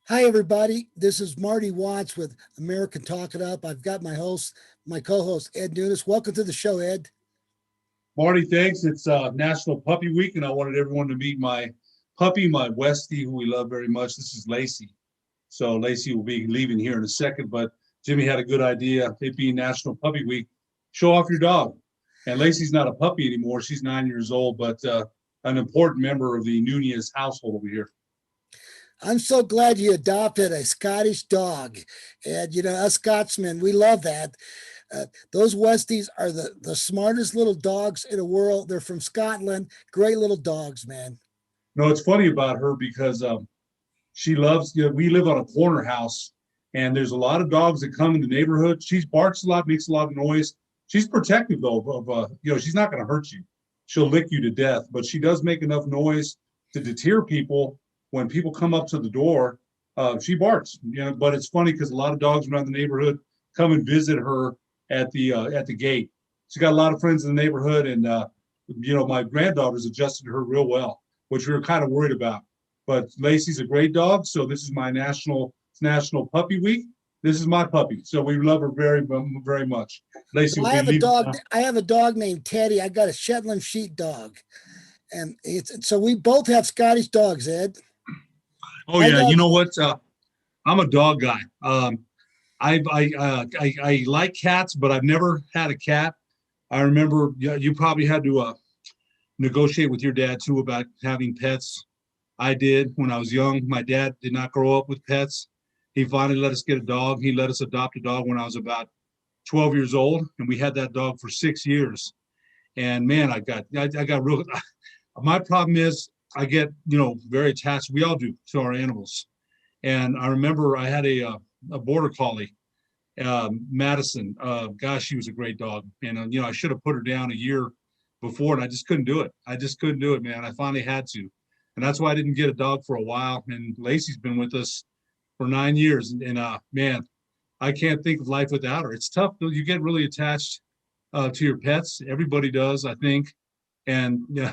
Hi, everybody. This is Marty Watts with American Talk It Up. I've got my co-host, Ed Nunes. Welcome to the show, Ed. Marty, thanks. It's National Puppy Week, and I wanted everyone to meet my puppy, my Westie, who we love very much. This is Lacey. So Lacey will be leaving here in a second, but Jimmy had a good idea. It being National Puppy Week, show off your dog. And Lacey's not a puppy anymore. She's 9 years old, but an important member of the Nunes household over here. I'm so glad you adopted a Scottish dog. And, us Scotsmen, we love that. Those Westies are the smartest little dogs in the world. They're from Scotland. Great little dogs, man. No, it's funny about her because she loves, we live on a corner house and there's a lot of dogs that come in the neighborhood. She barks a lot, makes a lot of noise. She's protective though she's not going to hurt you. She'll lick you to death, but she does make enough noise to deter people. When people come up to the door, she barks, but it's funny because a lot of dogs around the neighborhood come and visit her at the gate. She's got a lot of friends in the neighborhood and my granddaughter's adjusted to her real well, which we were kind of worried about. But Lacey's a great dog, so this is my National Puppy Week. This is my puppy, so we love her very, very much. Lacey So will I be have a leaving dog. now. I have a dog named Teddy. I got a Shetland sheepdog, and it's so we both have Scottish dogs, Ed. Oh My yeah, you dog's know what? I'm a dog guy. I like cats, but I've never had a cat. I remember you probably had to negotiate with your dad too about having pets. I did when I was young. My dad did not grow up with pets. He finally let us get a dog. He let us adopt a dog when I was about 12 years old, and we had that dog for 6 years. And man, I got real. My problem is I get very attached. We all do to our animals. And I remember I had a border collie, Madison. Gosh, she was a great dog. And I should have put her down a year before, and I just couldn't do it. I just couldn't do it, man. I finally had to, and that's why I didn't get a dog for a while. And Lacey's been with us for 9 years, and man, I can't think of life without her. It's tough. You get really attached to your pets. Everybody does, I think, and yeah,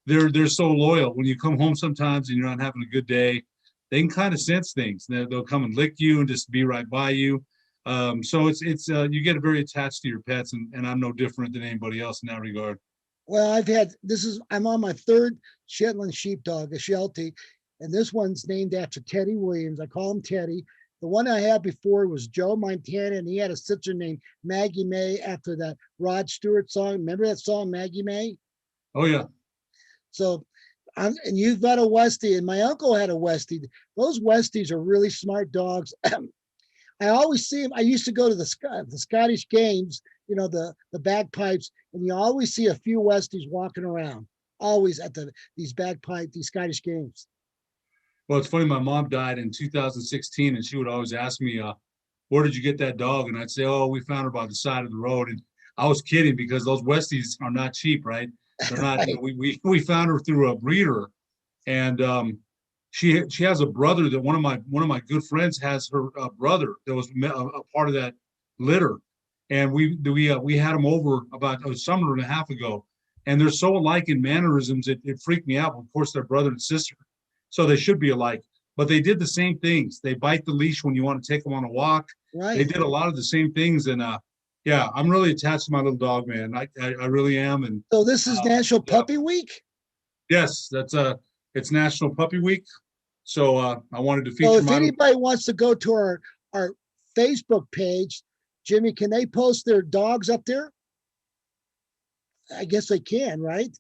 they're so loyal. When you come home sometimes and you're not having a good day, they can kind of sense things. They'll come and lick you and just be right by you. So it's you get very attached to your pets, and I'm no different than anybody else in that regard. Well, I'm on my third Shetland sheepdog, a Sheltie, and this one's named after Teddy Williams. I call him Teddy. The one I had before was Joe Montana, and he had a sister named Maggie May after that Rod Stewart song. Remember that song, Maggie May? Oh yeah. So, and you've got a Westie, and my uncle had a Westie. Those Westies are really smart dogs. I always see them. I used to go to the Scottish games, the bagpipes, and you always see a few Westies walking around, always at these Scottish games. Well, it's funny. My mom died in 2016, and she would always ask me, "Where did you get that dog?" And I'd say, "Oh, we found her by the side of the road." And I was kidding because those Westies are not cheap, right? They're not. Right. We found her through a breeder, and she has a brother that one of my good friends has her brother that was a part of that litter, and we had them over about a summer and a half ago, and they're so alike in mannerisms it freaked me out. Of course, they're brother and sister, so they should be alike, but they did the same things. They bite the leash when you want to take them on a walk. They Right. did a lot of the same things, and yeah, I'm really attached to my little dog, man. I really am, and So this is National yeah, Puppy Week. yes, it's National Puppy Week. So I wanted to So feature if my little. anybody wants to go to our Facebook page, Jimmy, can they post their dogs up there? I guess they can, right?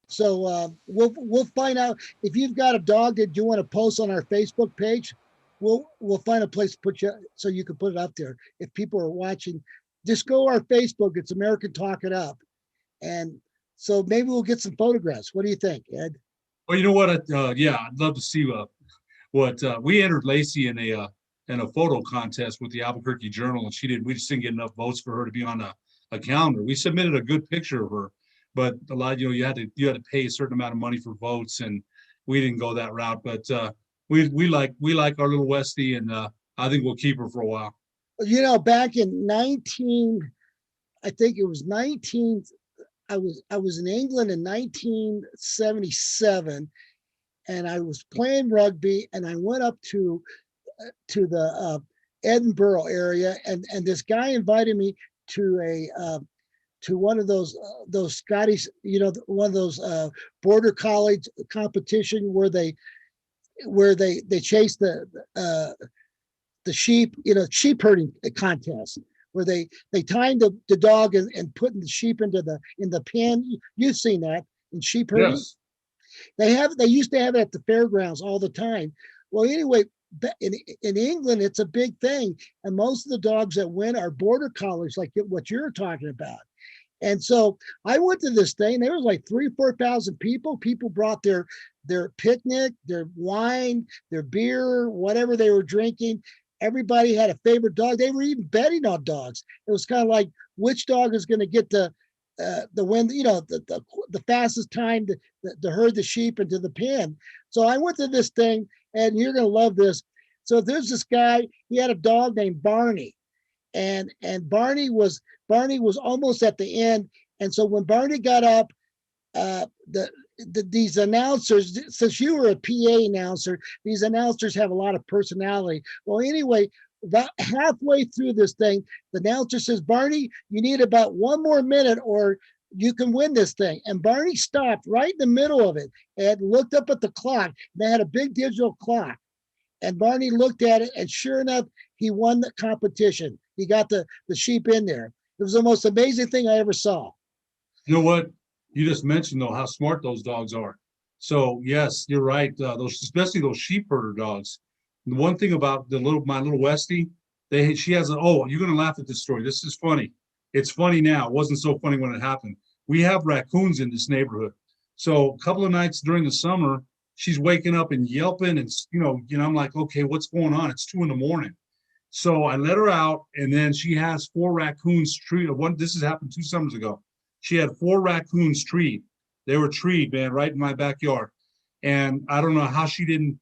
So we'll find out if you've got a dog that you want to post on our Facebook page. We'll find a place to put you so you can put it up there. If people are watching, just go to our Facebook. It's American Talk It Up, and so maybe we'll get some photographs. What do you think, Ed? Well, you know what? Yeah, I'd love to see what we entered Lacey in a photo contest with the Albuquerque Journal, and she did. We just didn't get enough votes for her to be on a calendar. We submitted a good picture of her, but a lot, you had to pay a certain amount of money for votes, and we didn't go that route. But we like our little Westie, and I think we'll keep her for a while. Back in I think it was 19. I was in England in 1977, and I was playing rugby, and I went up to Edinburgh area, and this guy invited me to to one of those Scottish, one of those border college competition where they chase the sheep, sheep herding contest, where they timed the dog and putting the sheep into the pen. You've seen that in sheep herding. Yes. They used to have it at the fairgrounds all the time. Well, anyway, in England, it's a big thing, and most of the dogs that win are border collies, like what you're talking about. And so I went to this thing. There was like 3,000-4,000 people. People brought their picnic, their wine, their beer, whatever they were drinking. Everybody had a favorite dog. They were even betting on dogs. It was kind of like which dog is going to get the win, the fastest time to herd the sheep into the pen. So I went to this thing, and you're going to love this. So there's this guy. He had a dog named Barney, and Barney was almost at the end. And so when Barney got up, these announcers, since you were a PA announcer, these announcers have a lot of personality. Well, anyway, about halfway through this thing, the announcer says, Barney, you need about one more minute or you can win this thing. And Barney stopped right in the middle of it and looked up at the clock. They had a big digital clock. And Barney looked at it, and sure enough, he won the competition. He got the sheep in there. It was the most amazing thing I ever saw. You know what? You just mentioned, though, how smart those dogs are. So, yes, you're right. Especially those sheep herder dogs. The one thing about my little Westie, she has you're going to laugh at this story. This is funny. It's funny now. It wasn't so funny when it happened. We have raccoons in this neighborhood. So a couple of nights during the summer, she's waking up and yelping, and I'm like, okay, what's going on? It's 2 a.m. So I let her out, and then she has 4 raccoons treed. This has happened 2 summers ago. She had 4 raccoons treed. They were treed, man, right in my backyard. And I don't know how she didn't,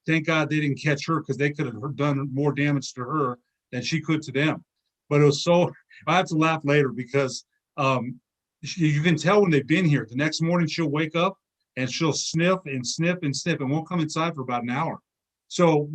thank God they didn't catch her, because they could have done more damage to her than she could to them. But it was I have to laugh later because you can tell when they've been here. The next morning she'll wake up and she'll sniff and sniff and sniff and won't come inside for about an hour. So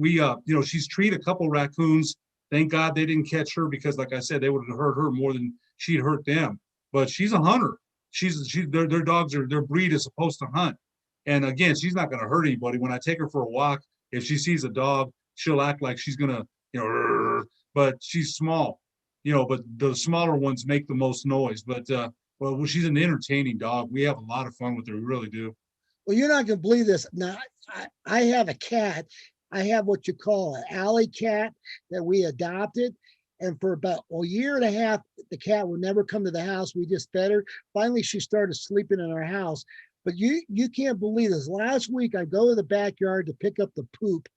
she's treated a couple raccoons. Thank God they didn't catch her, because like I said, they would have hurt her more than she'd hurt them. But she's a hunter. Their dogs their breed is supposed to hunt. And again, she's not going to hurt anybody. When I take her for a walk, if she sees a dog, she'll act like she's going to, but she's small, but the smaller ones make the most noise. But, she's an entertaining dog. We have a lot of fun with her. We really do. Well, you're not going to believe this. Now, I have a cat. I have what you call an alley cat that we adopted. And for about a year and a half, the cat would never come to the house. We just fed her. Finally, she started sleeping in our house. But you can't believe this. Last week, I go to the backyard to pick up the poop,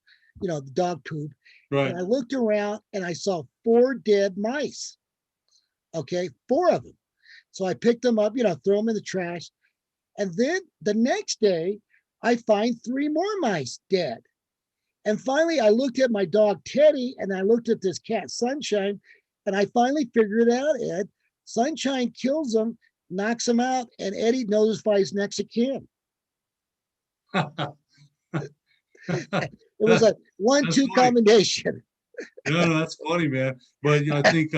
the dog poop. Right. And I looked around and I saw 4 dead mice. Okay, 4 of them. So I picked them up, throw them in the trash. And then the next day, I find 3 more mice dead. And finally, I looked at my dog, Teddy, and I looked at this cat, Sunshine, and I finally figured it out, Ed. Sunshine kills them, knocks them out, and Eddie notifies next of kin. It was a 1-2 combination. No, that's funny, man. But I think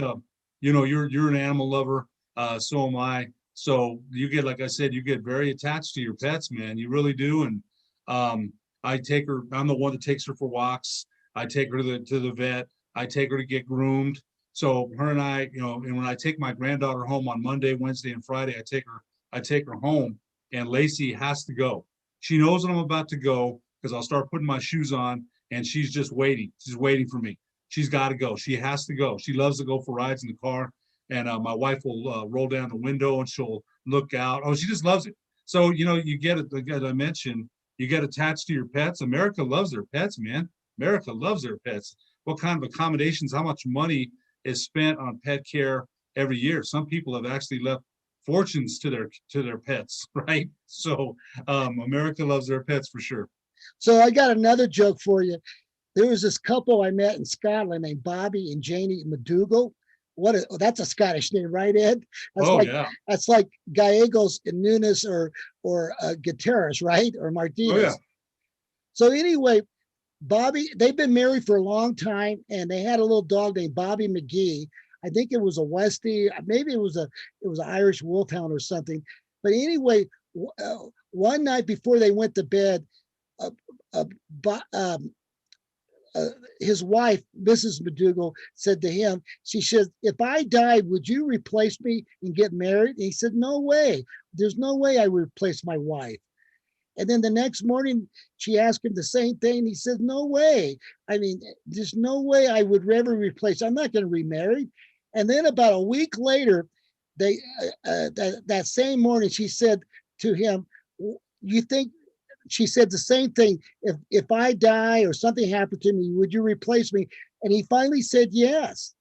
you're an animal lover. So am I. So you get, like I said, you get very attached to your pets, man. You really do. And I take her. I'm the one that takes her for walks. I take her to the vet. I take her to get groomed. So her and I, and when I take my granddaughter home on Monday, Wednesday, and Friday, I take her home, and Lacey has to go. She knows that I'm about to go, because I'll start putting my shoes on, and she's just waiting. She's waiting for me. She's got to go. She has to go. She loves to go for rides in the car. And my wife will roll down the window and she'll look out. Oh, she just loves it. So, you get it. Like I mentioned, you get attached to your pets. America loves their pets, man. America loves their pets. What kind of accommodations, how much money is spent on pet care every year? Some people have actually left fortunes to their pets, right? So America loves their pets for sure. So I got another joke for you. There was this couple I met in Scotland named Bobby and Janie McDougall. That's a Scottish name, right, Ed? Yeah. That's like Gallegos and Nunes or Gutierrez, right? Or Martinez. Oh, yeah. So anyway, Bobby, they've been married for a long time, and they had a little dog named Bobby McGee. I think it was a Westie, maybe it was an Irish Wolfhound or something. But anyway, one night before they went to bed, uh, uh, um, his wife, Mrs. McDougal, said to him, she said, "If I died, would you replace me and get married?" And he said, "No way. There's no way I would replace my wife." And then the next morning, she asked him the same thing. And he said, "No way. I mean, there's no way I would ever replace. I'm not going to remarry." And then about a week later, that same morning, she said to him, "You think?" She said the same thing. If I die or something happened to me, would you replace me? And he finally said yes.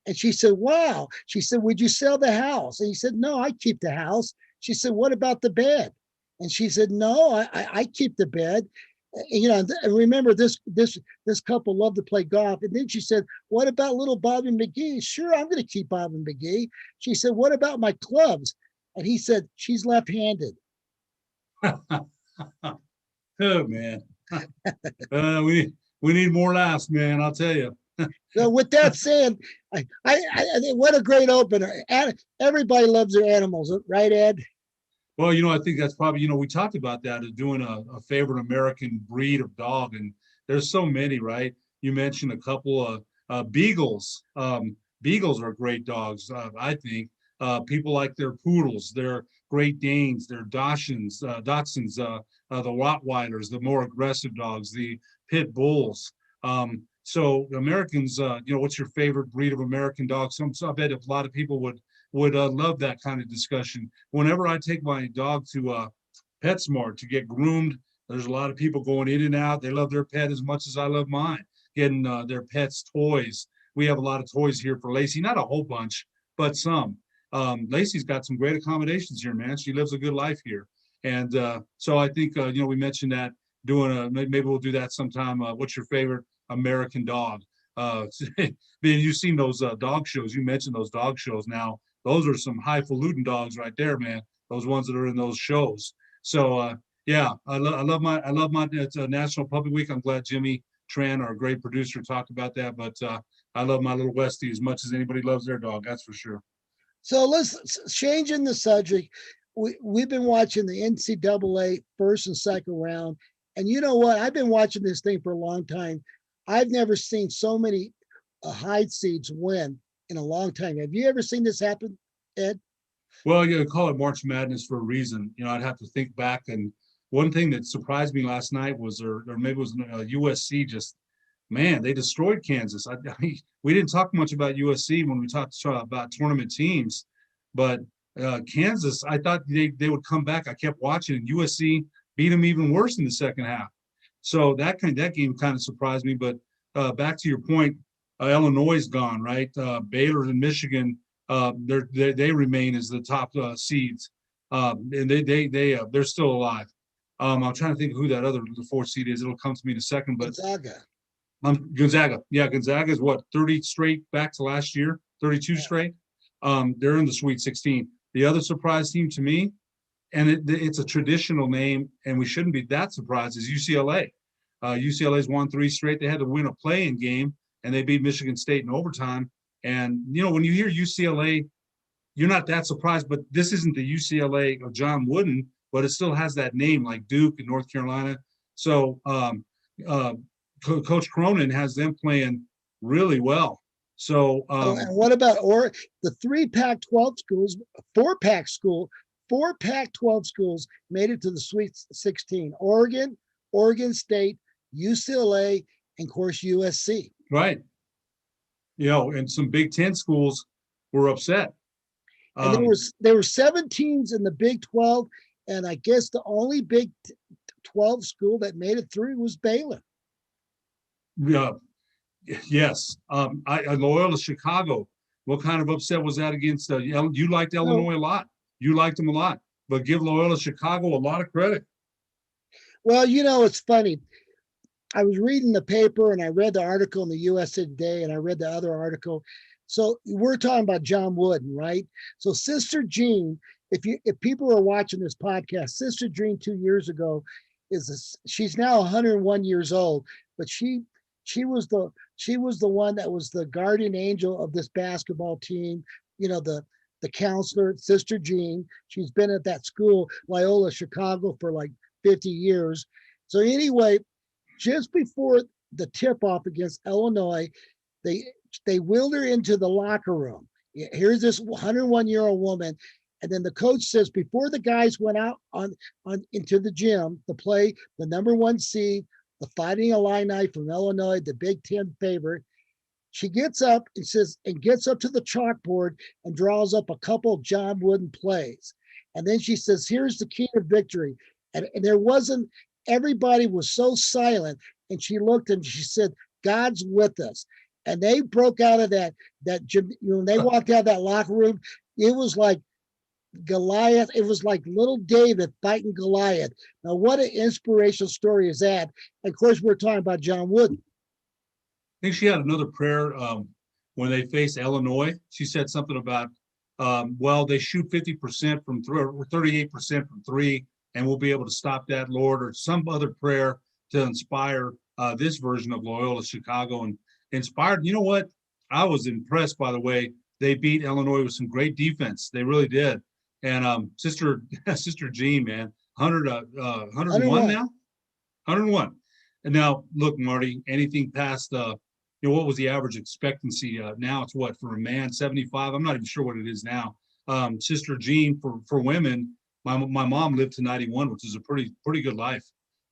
And she said, "Wow." She said, "Would you sell the house?" And he said, "No, I keep the house." She said, "What about the bed?" And she said, "No, I keep the bed." You know, and remember this couple loved to play golf. And then she said, "What about little Bobby McGee?" "Sure, I'm going to keep Bobby McGee." She said, "What about my clubs?" And he said, "She's left-handed." Oh man, we need more laughs, man. I'll tell you. So with that said, what a great opener. Everybody loves their animals, right, Ed? Well, I think that's probably, we talked about that as doing a favorite American breed of dog, and there's so many, right? You mentioned a couple of beagles. Beagles are great dogs, I think. People like their poodles, their Great Danes, their Dachshunds, the Rottweilers, the more aggressive dogs, the pit bulls. So Americans, what's your favorite breed of American dog? So I bet a lot of people would love that kind of discussion. Whenever I take my dog to PetSmart to get groomed, there's a lot of people going in and out. They love their pet as much as I love mine, getting their pets toys. We have a lot of toys here for Lacey, not a whole bunch, but some. Lacey's got some great accommodations here, man. She lives a good life here. And so I think, we mentioned that maybe we'll do that sometime. What's your favorite American dog? Man, you've seen those dog shows. You mentioned those dog shows. Now, those are some highfalutin dogs right there, man. Those ones that are in those shows. So, yeah, I love my it's National Puppy Week. I'm glad Jimmy Tran, our great producer, talked about that. But I love my little Westie as much as anybody loves their dog. That's for sure. So let's changing the subject. We've been watching the NCAA first and second round. And you know what? I've been watching this thing for a long time. I've never seen so many hide seeds win in a long time. Have you ever seen this happen, Ed? Well, you call it March Madness for a reason. I'd have to think back. And one thing that surprised me last night was, or maybe it was USC. Just man, they destroyed Kansas. We didn't talk much about USC when we talked about tournament teams, but Kansas, I thought they would come back. I kept watching, and USC beat them even worse in the second half. So that game kind of surprised me. But back to your point, Illinois is gone, right? Baylor and Michigan, they remain as the top seeds, and they're still alive. I'm trying to think who that the fourth seed is. It'll come to me in a second. But Gonzaga. Gonzaga. Yeah, Gonzaga is what, 30 straight back to last year, 32 straight. They're in the Sweet 16. The other surprise team to me, and it's a traditional name, and we shouldn't be that surprised, is UCLA. UCLA's won 3 straight. They had to win a play-in game, and they beat Michigan State in overtime. And, when you hear UCLA, you're not that surprised, but this isn't the UCLA of John Wooden, but it still has that name like Duke and North Carolina. So Coach Cronin has them playing really well. So and what about the 3 Pac-12 schools, 4 Pac-12 schools made it to the Sweet 16? Oregon, Oregon State, UCLA, and of course USC. Right. And some Big Ten schools were upset. And there were 7 teams in the Big 12, and I guess the only Big 12 school that made it through was Baylor. Yeah. Yes. Loyola Chicago. What kind of upset was that against? You liked Illinois a lot. You liked them a lot, but give Loyola Chicago a lot of credit. Well, it's funny. I was reading the paper and I read the article in the USA Today and I read the other article. So we're talking about John Wooden, right? So Sister Jean, if people are watching this podcast, Sister Jean 2 years ago she's now 101 years old, but she was the one that was the guardian angel of this basketball team. You know, the counselor, Sister Jean. She's been at that school, Loyola, Chicago, for like 50 years. So anyway, just before the tip-off against Illinois, they wheeled her into the locker room. Here's this 101-year-old woman. And then the coach says, before the guys went out on into the gym to play the number 1 seed, the Fighting Illini from Illinois, the Big Ten favorite, she gets up and says, and gets up to the chalkboard and draws up a couple of John Wooden plays. And then she says, here's the key to victory. And there wasn't, everybody was so silent. And she looked and she said, God's with us. And they broke out of that gym. You know, when they walked out of that locker room, it was like Goliath. It was like little David fighting Goliath. Now, what an inspirational story is that? And of course, we're talking about John Wooden. I think she had another prayer when they faced Illinois. She said something about, well, they shoot 50% from three, or 38% from three, and we'll be able to stop that, Lord, or some other prayer to inspire this version of Loyola Chicago, and inspired. You know what? I was impressed by the way they beat Illinois with some great defense. They really did. And Sister Jean, man, 101 now? 101. And now, look, Marty, anything past, what was the average expectancy? Now it's what, for a man, 75? I'm not even sure what it is now. Sister Jean, for women, my mom lived to 91, which is a pretty good life.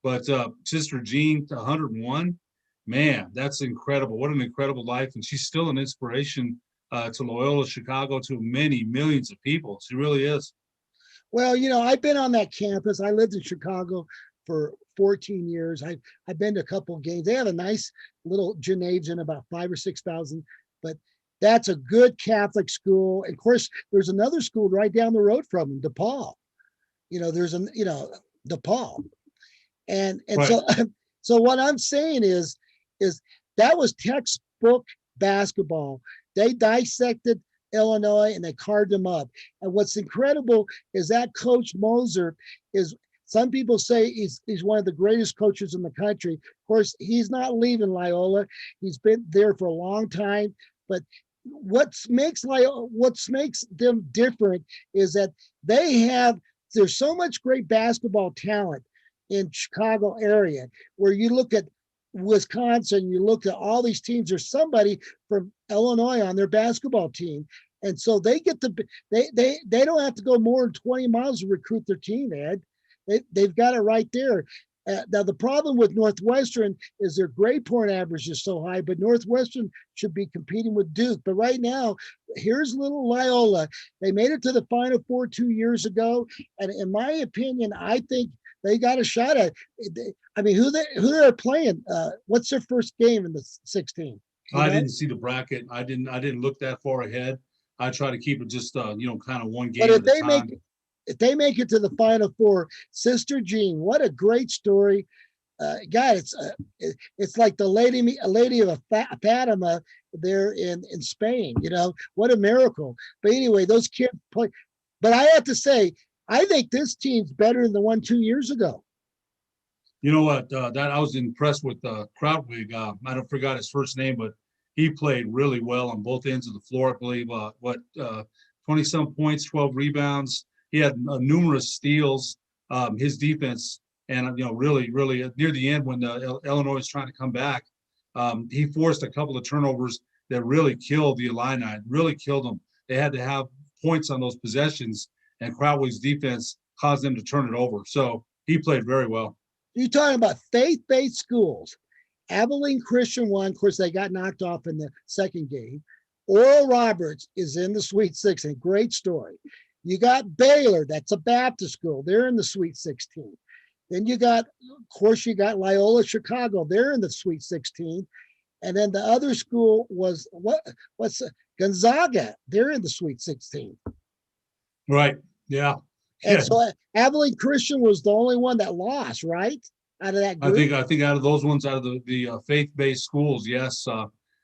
But Sister Jean to 101, man, that's incredible. What an incredible life. And she's still an inspiration to Loyola Chicago, to many millions of people. She really is. Well, you know, I've been on that campus. I lived in Chicago for 14 years. I've been to a couple of games. They have a nice little gymnasium, about 5,000 or 6,000, but that's a good Catholic school. And of course, there's another school right down the road from them, DePaul. You know, there's DePaul. And right. So what I'm saying is that was textbook basketball. They dissected Illinois and they carved them up. And what's incredible is that Coach Moser is, some people say he's one of the greatest coaches in the country. Of course, he's not leaving Loyola. He's been there for a long time. But what makes them different is that there's so much great basketball talent in Chicago area, where you look at Wisconsin, you look at all these teams, there's somebody from Illinois on their basketball team. And so they they don't have to go more than 20 miles to recruit their team, Ed. They've got it right there. Now, the problem with Northwestern is their grade point average is so high, but Northwestern should be competing with Duke. But right now, here's little Loyola. They made it to the Final Four 2 years ago. And in my opinion, I think they got a shot at it. I mean, who they're playing? What's their first game in the 16? I didn't see the bracket. I didn't look that far ahead. I try to keep it just kind of one game at a time. If they make it to the Final Four, Sister Jean, what a great story. God, it's like a lady of Fatima there in Spain. You know, what a miracle. But anyway, those kids play. But I have to say, I think this team's better than the one 2 years ago. You know what? That I was impressed with Krautwig. I don't forgot his first name, but he played really well on both ends of the floor. I believe 20-some points, 12 rebounds. He had numerous steals. His defense, and really near the end when Illinois was trying to come back, he forced a couple of turnovers that really killed the Illini. Really killed them. They had to have points on those possessions, and Krautwig's defense caused them to turn it over. So he played very well. You're talking about faith-based schools. Abilene Christian won. Of course, they got knocked off in the second game. Oral Roberts is in the Sweet 16. Great story. You got Baylor. That's a Baptist school. They're in the Sweet 16. Then you got Loyola Chicago. They're in the Sweet 16. And then the other school was Gonzaga. They're in the Sweet 16. Right. Yeah. And so Abilene Christian was the only one that lost, right? Out of that group. I think out of those ones, out of the faith-based schools, yes.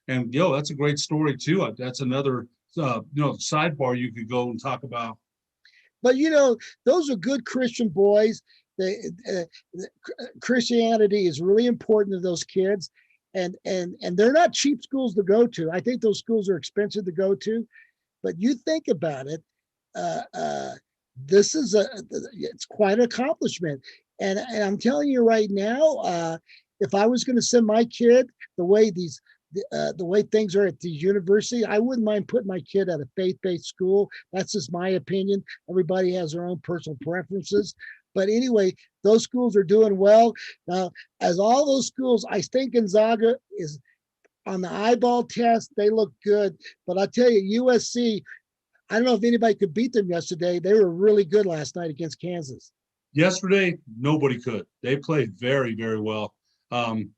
And that's a great story too. That's another sidebar you could go and talk about. But those are good Christian boys, Christianity is really important to those kids, and they're not cheap schools to go to. I think those schools are expensive to go to, but you think about it, uh, uh, this is it's quite an accomplishment. And I'm telling you right now, if I was going to send my kid the way the way things are at the university, I wouldn't mind putting my kid at a faith-based school. That's just my opinion. Everybody has their own personal preferences. But anyway, those schools are doing well. Now, as all those schools, I think Gonzaga is on the eyeball test. They look good. But I tell you, USC, I don't know if anybody could beat them yesterday. They were really good last night against Kansas. Yesterday, nobody could. They played very, very well.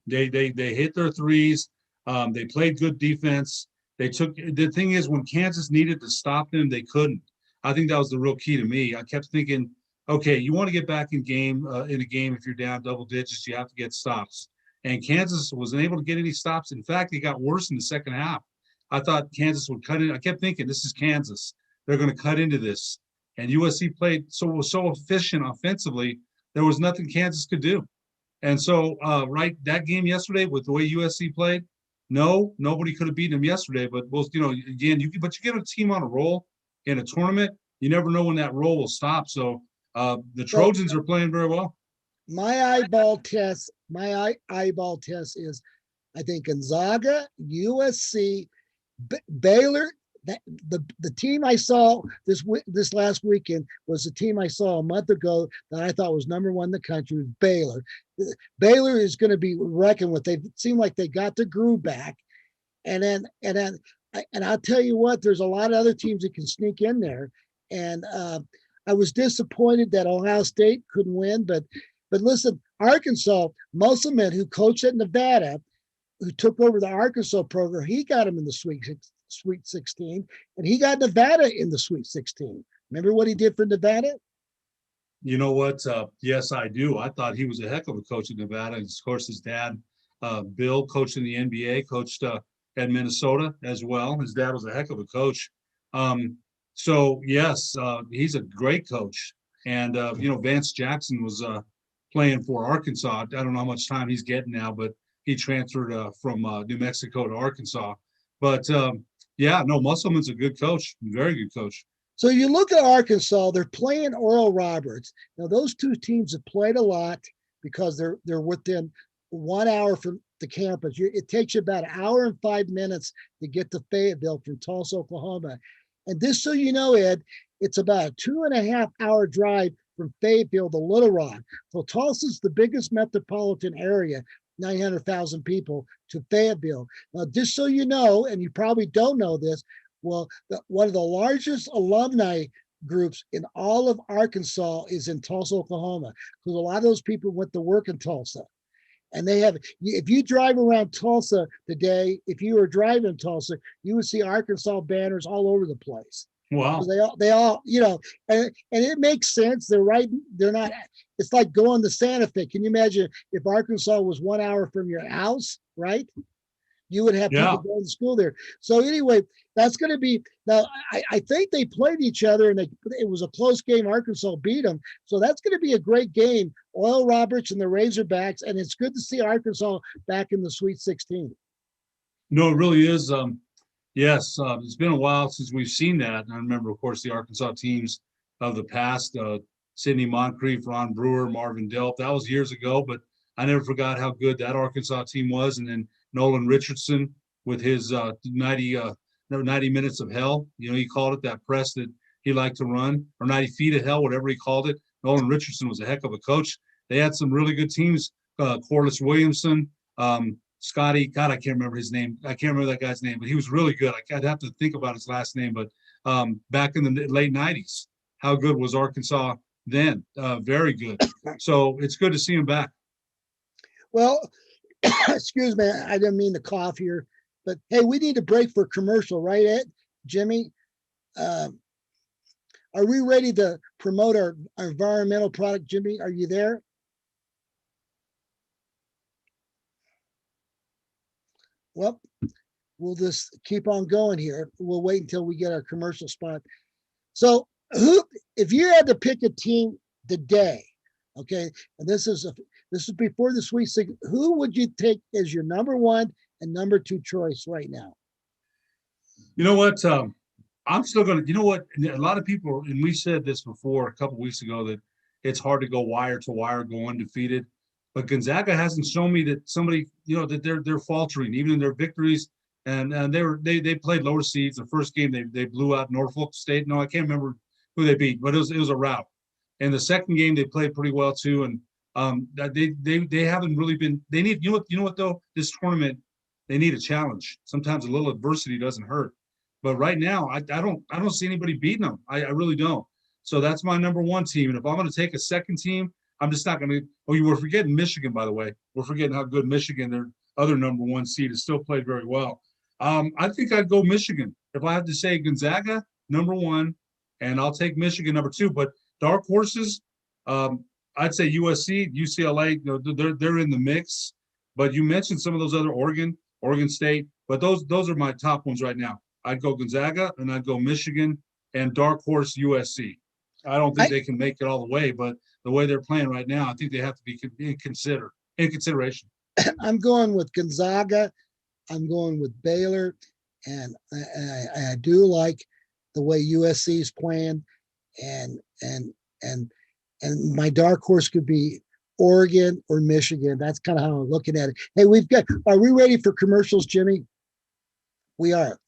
They hit their threes. They played good defense. The thing is, when Kansas needed to stop them, they couldn't. I think that was the real key to me. I kept thinking, okay, you want to get back in a game. If you're down double digits, you have to get stops. And Kansas wasn't able to get any stops. In fact, it got worse in the second half. I thought Kansas would cut in. I kept thinking, this is Kansas. They're going to cut into this. And USC was so efficient offensively, there was nothing Kansas could do. And so, that game yesterday with the way USC played, no, nobody could have beaten them yesterday. But again, you get a team on a roll in a tournament, you never know when that roll will stop. So the Trojans are playing very well. My eyeball test is, I think Gonzaga, USC, Baylor. The team I saw this last weekend was the team I saw a month ago that I thought was number one in the country, Baylor. Baylor is going to be reckoned with. They seem like they got the groove back, and I'll tell you what, there's a lot of other teams that can sneak in there. And I was disappointed that Ohio State couldn't win, but listen, Arkansas, Musselman, who coached at Nevada, who took over the Arkansas program, he got him in the Sweet 16, and he got Nevada in the Sweet 16. Remember what he did for Nevada? You know what? Yes, I do. I thought he was a heck of a coach in Nevada. And of course, his dad, Bill, coached in the NBA, coached at Minnesota as well. His dad was a heck of a coach. So yes, he's a great coach. And Vance Jackson was playing for Arkansas. I don't know how much time he's getting now, but he transferred from New Mexico to Arkansas. But Musselman's a good coach, very good coach. So you look at Arkansas, they're playing Oral Roberts. Now those two teams have played a lot because they're within 1 hour from the campus. It takes you about an hour and 5 minutes to get to Fayetteville from Tulsa, Oklahoma. And just so you know, Ed, it's about a 2.5 hour drive from Fayetteville to Little Rock. So Tulsa's the biggest metropolitan area, 900,000 people, to Fayetteville. Now, just so you know, and you probably don't know this, one of the largest alumni groups in all of Arkansas is in Tulsa, Oklahoma, because a lot of those people went to work in Tulsa. And if you drive around Tulsa today, if you were driving Tulsa, you would see Arkansas banners all over the place. Wow. They all, and it makes sense. They're not, it's like going to Santa Fe. Can you imagine if Arkansas was 1 hour from your house, right? You would have people going to school there. So anyway, that's going to be, now I think they played each other and it was a close game. Arkansas beat them. So that's going to be a great game. Oral Roberts and the Razorbacks. And it's good to see Arkansas back in the Sweet 16. No, it really is. Yes, it's been a while since we've seen that. And I remember, of course, the Arkansas teams of the past, Sidney Moncrief, Ron Brewer, Marvin Delp. That was years ago, but I never forgot how good that Arkansas team was. And then Nolan Richardson with his 90 minutes of hell. He called it that press that he liked to run, or 90 feet of hell, whatever he called it. Nolan Richardson was a heck of a coach. They had some really good teams. Corliss Williamson, Scotty, God, I can't remember his name. I can't remember that guy's name, but he was really good. I'd have to think about his last name, but back in the late 90s, how good was Arkansas then? Very good. So it's good to see him back. Well, excuse me, I didn't mean to cough here, but hey, we need a break for commercial, right, Ed? Jimmy? Are we ready to promote our environmental product, Jimmy? Are you there? Well, we'll just keep on going here. We'll wait until we get our commercial spot. So if you had to pick a team today Okay, and this is before the Sweet 16. Who would you take as your number one and number two choice right now? You know what? I'm still going to, you know what? A lot of people, and we said this before a couple weeks ago, that it's hard to go wire to wire, go undefeated. But Gonzaga hasn't shown me that somebody, that they're faltering, even in their victories. And they played lower seeds. The first game they blew out Norfolk State. No, I can't remember who they beat, but it was a rout. And the second game they played pretty well too. And they haven't really been. They need, you know what though, this tournament, they need a challenge. Sometimes a little adversity doesn't hurt. But right now, I don't see anybody beating them. I really don't. So that's my number one team. And if I'm going to take a second team, I'm just not going to. Oh, you were forgetting Michigan, by the way. We're forgetting how good Michigan, their other number one seed, has still played very well. I think I'd go Michigan. If I had to say Gonzaga, number one, and I'll take Michigan, number two. But dark horses, I'd say USC, UCLA, they're in the mix. But you mentioned some of those other Oregon State, but those are my top ones right now. I'd go Gonzaga and I'd go Michigan and dark horse USC. I don't think they can make it all the way, but the way they're playing right now, I think they have to be in consideration. I'm going with Gonzaga. I'm going with Baylor, and I do like the way USC is playing, and my dark horse could be Oregon or Michigan. That's kind of how I'm looking at it. Hey, are we ready for commercials, Jimmy? We are.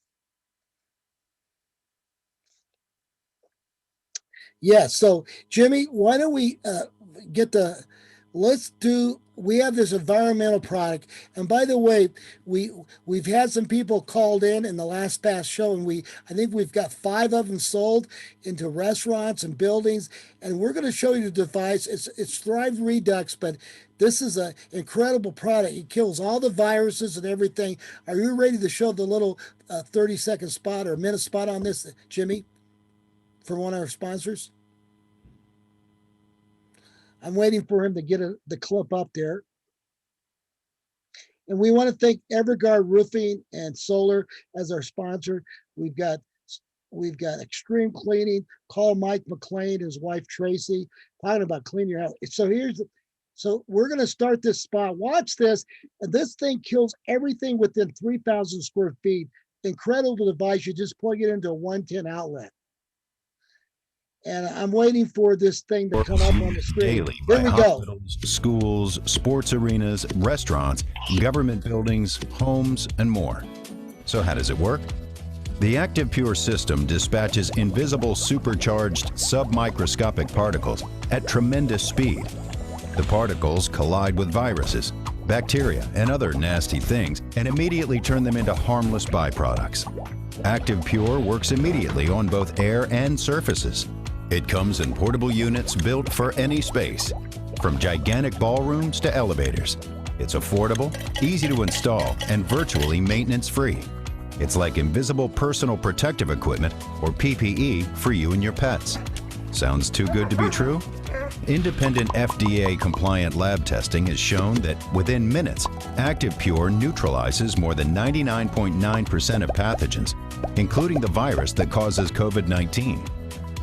Yeah. So, Jimmy, why don't we we have this environmental product. And by the way, we've had some people called in the last past show, and I think we've got 5 of them sold into restaurants and buildings. And we're going to show you the device. It's Thrive Redux, but this is an incredible product. It kills all the viruses and everything. Are you ready to show the little 30-second spot or minute spot on this, Jimmy, for one of our sponsors? I'm waiting for him to get the clip up there. And we want to thank Everguard Roofing and Solar as our sponsor. We've got Extreme Cleaning. Call Mike McLean, his wife Tracy, talking about cleaning your house. So we're going to start this spot. Watch this. And this thing kills everything within 3,000 square feet. Incredible device. You just plug it into a 110 outlet. And I'm waiting for this thing to come up on the screen. Daily Here by we hospitals, schools, sports arenas, restaurants, government buildings, homes, and more. So how does it work? The Active Pure system dispatches invisible supercharged submicroscopic particles at tremendous speed. The particles collide with viruses, bacteria, and other nasty things and immediately turn them into harmless byproducts. Active Pure works immediately on both air and surfaces. It comes in portable units built for any space, from gigantic ballrooms to elevators. It's affordable, easy to install, and virtually maintenance-free. It's like invisible personal protective equipment, or PPE, for you and your pets. Sounds too good to be true? Independent FDA-compliant lab testing has shown that within minutes, Active Pure neutralizes more than 99.9% of pathogens, including the virus that causes COVID-19.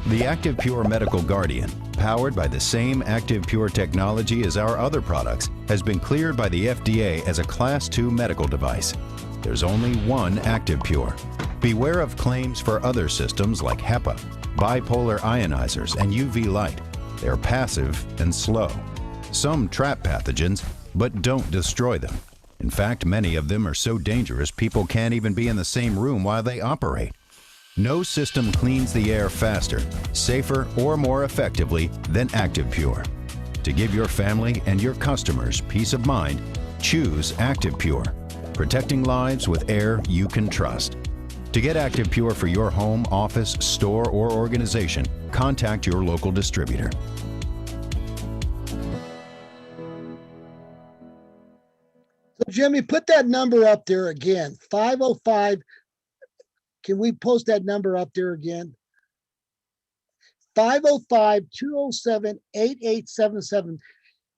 The Active Pure Medical Guardian, powered by the same Active Pure technology as our other products, has been cleared by the FDA as a Class II medical device. There's only one Active Pure. Beware of claims for other systems like HEPA, bipolar ionizers, and UV light. They're passive and slow. Some trap pathogens, but don't destroy them. In fact, many of them are so dangerous people can't even be in the same room while they operate. No system cleans the air faster, safer, or more effectively than Active Pure. To give your family and your customers peace of mind, choose Active Pure, protecting lives with air you can trust. To get Active Pure for your home, office, store, or organization, contact your local distributor. So Jimmy, put that number up there again, 505. Can we post that number up there again? 505-207-8877.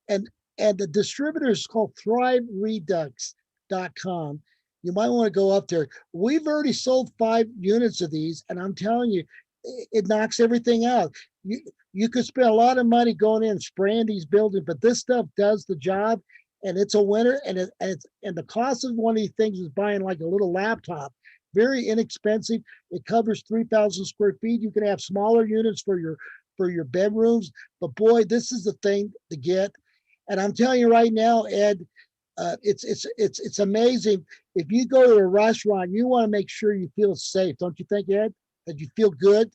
And the distributor is called thriveredux.com. You might want to go up there. We've already sold 5 units of these, and I'm telling you, it knocks everything out. you could spend a lot of money going in and spraying these buildings, but this stuff does the job, and it's a winner. And the cost of one of these things is buying like a little laptop, very inexpensive. It covers 3,000 square feet. You can have smaller units for your bedrooms, but boy, this is the thing to get. And I'm telling you right now, Ed, it's amazing. If you go to a restaurant, you want to make sure you feel safe, don't you think, Ed? That you feel good.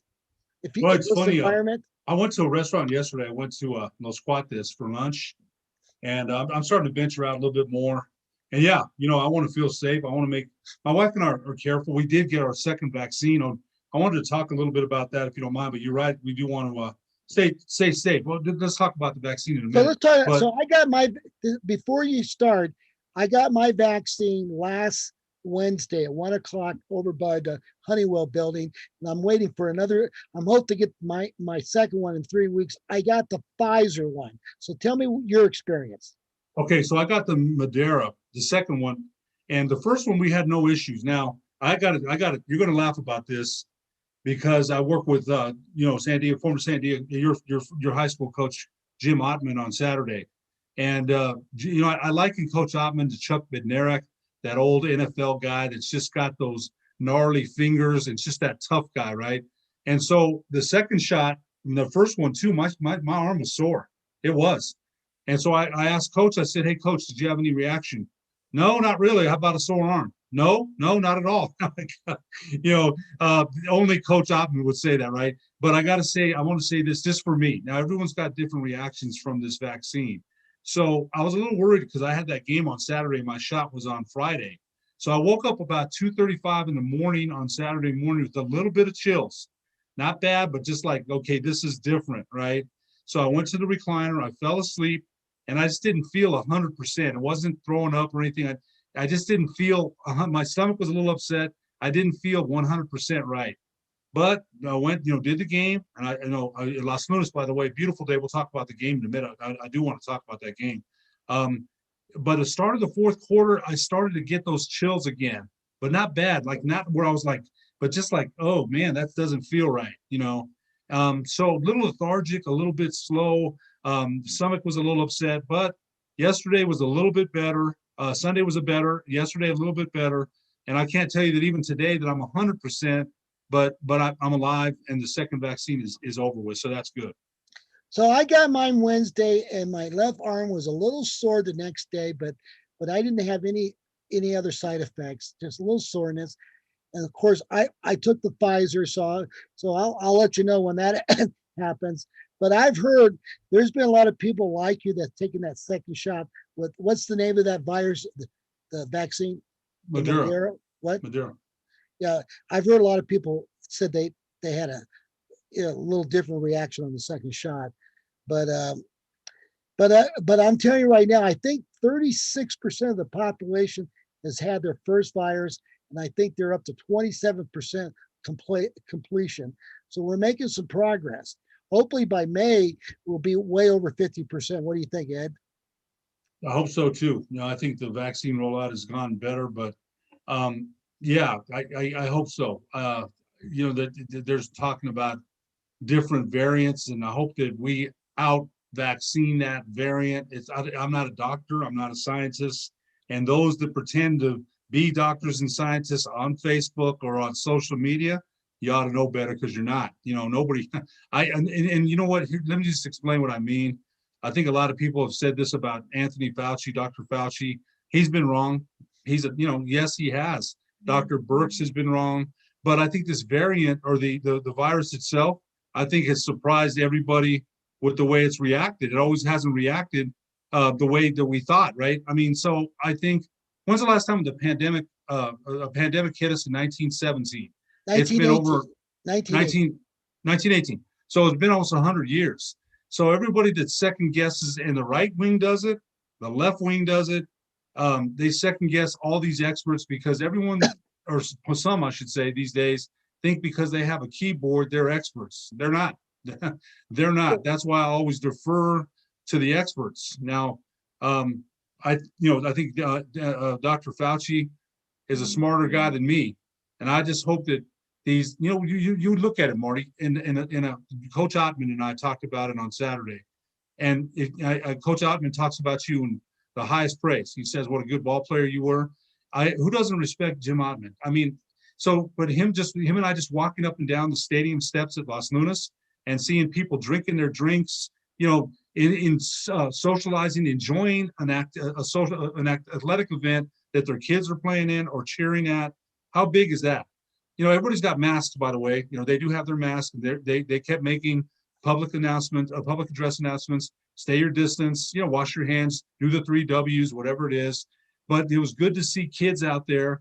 If you Well, in it's this funny. environment. I went to a restaurant yesterday. I went to Los Cuates for lunch, and I'm starting to venture out a little bit more. And yeah, I want to feel safe. I want to make my wife and I are careful. We did get our second vaccine. I wanted to talk a little bit about that if you don't mind. But you're right, we do want to stay safe. Well, let's talk about the vaccine in a minute. So let's talk. But, So I got before you start, I got my vaccine last Wednesday at 1:00 over by the Honeywell building, and I'm waiting for another. I'm hoping to get my second one in 3 weeks. I got the Pfizer one. So tell me your experience. okay, so I got the Madeira, the second one, and the first one we had no issues. Now I got it. You're going to laugh about this because I work with San Diego, former San Diego, your high school coach Jim Ottman on Saturday, and I liken Coach Ottman to Chuck Bednarik, that old NFL guy that's just got those gnarly fingers and just that tough guy, right? And so the second shot, the first one too, my arm was sore. It was. And so I asked Coach, I said, hey, Coach, did you have any reaction? No, not really. How about a sore arm? No, not at all. Only Coach Ottman would say that, right? But I want to say this just for me. Now, everyone's got different reactions from this vaccine. So I was a little worried because I had that game on Saturday. My shot was on Friday. So I woke up about 2:35 in the morning on Saturday morning with a little bit of chills. Not bad, but just like, okay, this is different, right? So I went to the recliner. I fell asleep, and I just didn't feel 100%. It wasn't throwing up or anything. I just didn't feel, my stomach was a little upset. I didn't feel 100% right. But I went, did the game, and Las Nunes, by the way, beautiful day. We'll talk about the game in a minute. I do want to talk about that game. But at the start of the fourth quarter, I started to get those chills again, but not bad. Like not where I was like, but just like, oh man, that doesn't feel right, So a little lethargic, a little bit slow. Stomach was a little upset, but yesterday was a little bit better. Sunday was yesterday a little bit better. And I can't tell you that even today that I'm 100%. But I'm alive, and the second vaccine is over with, so that's good. So I got mine Wednesday, and my left arm was a little sore the next day, but I didn't have any other side effects, just a little soreness. And of course, I took the Pfizer, so I'll let you know when that happens. But I've heard there's been a lot of people like you that's taking that second shot. What's the name of that virus, the vaccine? Madeira. What? Madeira. Yeah, I've heard a lot of people said they had a little different reaction on the second shot, but I'm telling you right now, I think 36% of the population has had their first virus, and I think they're up to 27% completion. So we're making some progress. Hopefully by May we'll be way over 50%. What do you think, Ed? I hope so too. I think the vaccine rollout has gone better, but yeah, I hope so. That there's talking about different variants, and I hope that we out-vaccine that variant. I'm not a doctor. I'm not a scientist. And those that pretend to be doctors and scientists on Facebook or on social media, you ought to know better because you're not. Nobody. And you know what? Here, let me just explain what I mean. I think a lot of people have said this about Anthony Fauci, Dr. Fauci. He's been wrong. Yes, he has. Dr. Birx has been wrong, but I think this variant or the virus itself, I think has surprised everybody with the way it's reacted. It always hasn't reacted the way that we thought, right? I mean, so I think when's the last time a pandemic hit us in 1917? It's been over 1918. So it's been almost 100 years. So everybody that second guesses, and the right wing does it, the left wing does it. They second guess all these experts because everyone, or some I should say these days, think because they have a keyboard, they're experts. They're not. They're not. That's why I always defer to the experts. Now, I think Dr. Fauci is a smarter guy than me. And I just hope that these, you look at it, Marty, in a Coach Ottman and I talked about it on Saturday. And Coach Ottman talks about you in the highest praise. He says what a good ball player you were. Who doesn't respect Jim Ottman? I mean, but him and I just walking up and down the stadium steps at Los Lunas and seeing people drinking their drinks, in socializing, enjoying an athletic event that their kids are playing in or cheering at. How big is that? Everybody's got masks, by the way. They do have their masks. They kept making public address announcements, stay your distance, wash your hands, do the 3 W's, whatever it is. But it was good to see kids out there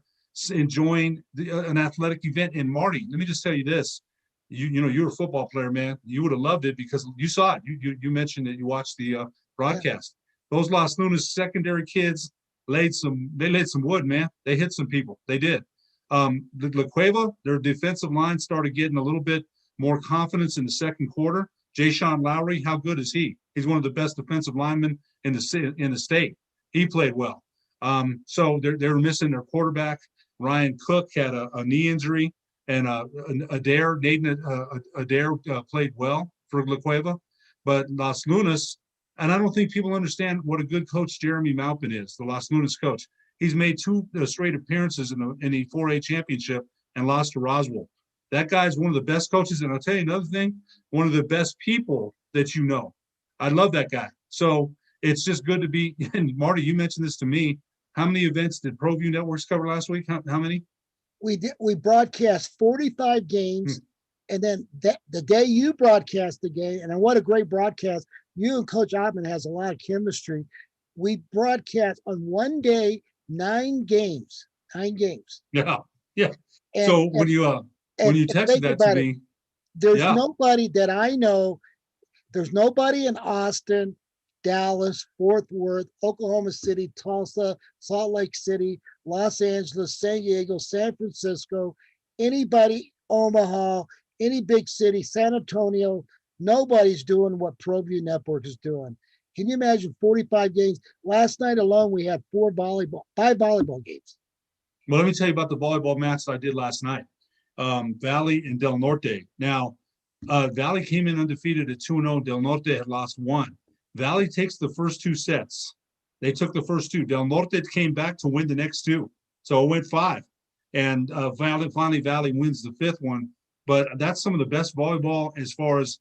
enjoying an athletic event. And Marty, let me just tell you this. You're a football player, man. You would have loved it because you saw it. You mentioned that you watched the broadcast. Yeah. Those Los Lunas secondary kids laid some wood, man. They hit some people. They did. The La Cueva, their defensive line started getting a little bit more confidence in the second quarter. Jayshon Lowry, how good is he? He's one of the best defensive linemen in the state. He played well. So they're missing their quarterback. Ryan Cook had a knee injury, and Naden Adair played well for La Cueva. But Los Lunas, and I don't think people understand what a good coach Jeremy Maupin is, the Los Lunas coach. He's made 2 straight appearances in the 4A championship and lost to Roswell. That guy's one of the best coaches. And I'll tell you another thing, one of the best people that you know. I love that guy. So it's just good to be, and Marty, you mentioned this to me. How many events did ProView Networks cover last week? How many? We broadcast 45 games. And then the day you broadcast the game, and what a great broadcast. You and Coach Ottman has a lot of chemistry. We broadcast on one day 9 games. 9 games. Yeah. And, so when you texted that to me, there's nobody that I know. There's nobody in Austin, Dallas, Fort Worth, Oklahoma City, Tulsa, Salt Lake City, Los Angeles, San Diego, San Francisco, anybody, Omaha, any big city, San Antonio. Nobody's doing what ProView Network is doing. Can you imagine 45 games? Last night alone, we had 5 volleyball games. Well, let me tell you about the volleyball match I did last night. Valley and Del Norte. Now, Valley came in undefeated at 2-0. Del Norte had lost 1. Valley takes the first 2 sets. They took the first 2. Del Norte came back to win the next 2. So it went 5. And finally, Valley wins the 5th one. But that's some of the best volleyball as far as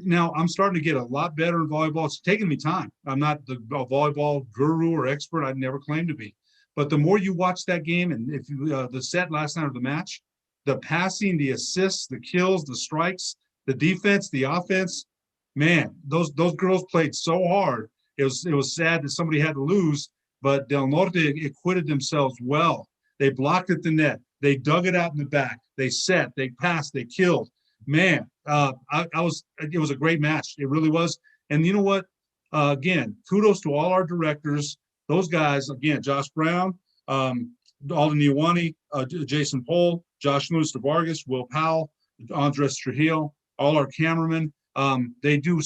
now I'm starting to get a lot better in volleyball. It's taking me time. I'm not the volleyball guru or expert. I'd never claimed to be. But the more you watch that game, and if you the set last night of the match, the passing, the assists, the kills, the strikes, the defense, the offense, man, those girls played so hard. It was sad that somebody had to lose, but Del Norte acquitted themselves well. They blocked at the net. They dug it out in the back. They set. They passed. They killed. Man, it was a great match. It really was. And you know what? Again, kudos to all our directors. Those guys, again, Josh Brown, Alden Iwani, Jason Pohl, Josh Nunes de Vargas, Will Powell, Andres Trujillo, all our cameramen. They do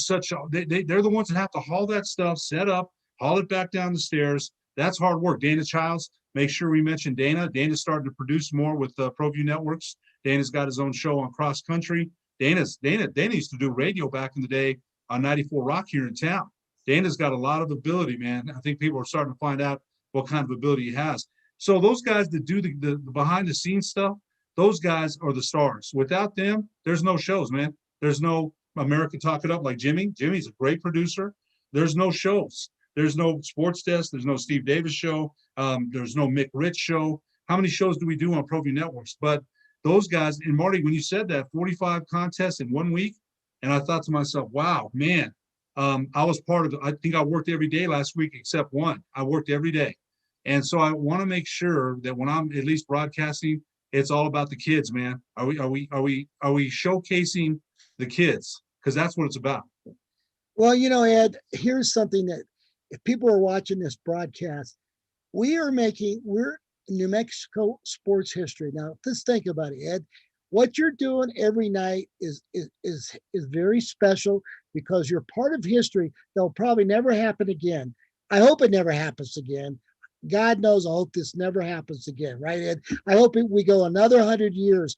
they're the ones that have to haul that stuff, set up, haul it back down the stairs. That's hard work. Dana Childs, make sure we mention Dana. Dana's starting to produce more with ProView Networks. Dana's got his own show on cross country. Dana used to do radio back in the day on 94 Rock here in town. Dana's got a lot of ability, man. I think people are starting to find out what kind of ability he has. So those guys that do the behind the scenes stuff, those guys are the stars. Without them, there's no shows, man. There's no America Talk It Up like Jimmy. Jimmy's a great producer. There's no shows. There's no Sports Desk. There's no Steve Davis show. There's no Mick Rich show. How many shows do we do on ProView Networks? But those guys, and Marty, when you said that, 45 contests in 1 week, and I thought to myself, wow, man, I was part of it. I think I worked every day last week except one. I worked every day. And so I want to make sure that when I'm at least broadcasting, it's all about the kids, man. Are we showcasing the kids? Because that's what it's about. Well, Ed, here's something that if people are watching this broadcast, we're New Mexico sports history. Now, just think about it, Ed. What you're doing every night is very special because you're part of history that'll probably never happen again. I hope it never happens again. God knows, I hope this never happens again, right, Ed? I hope we go another 100 years.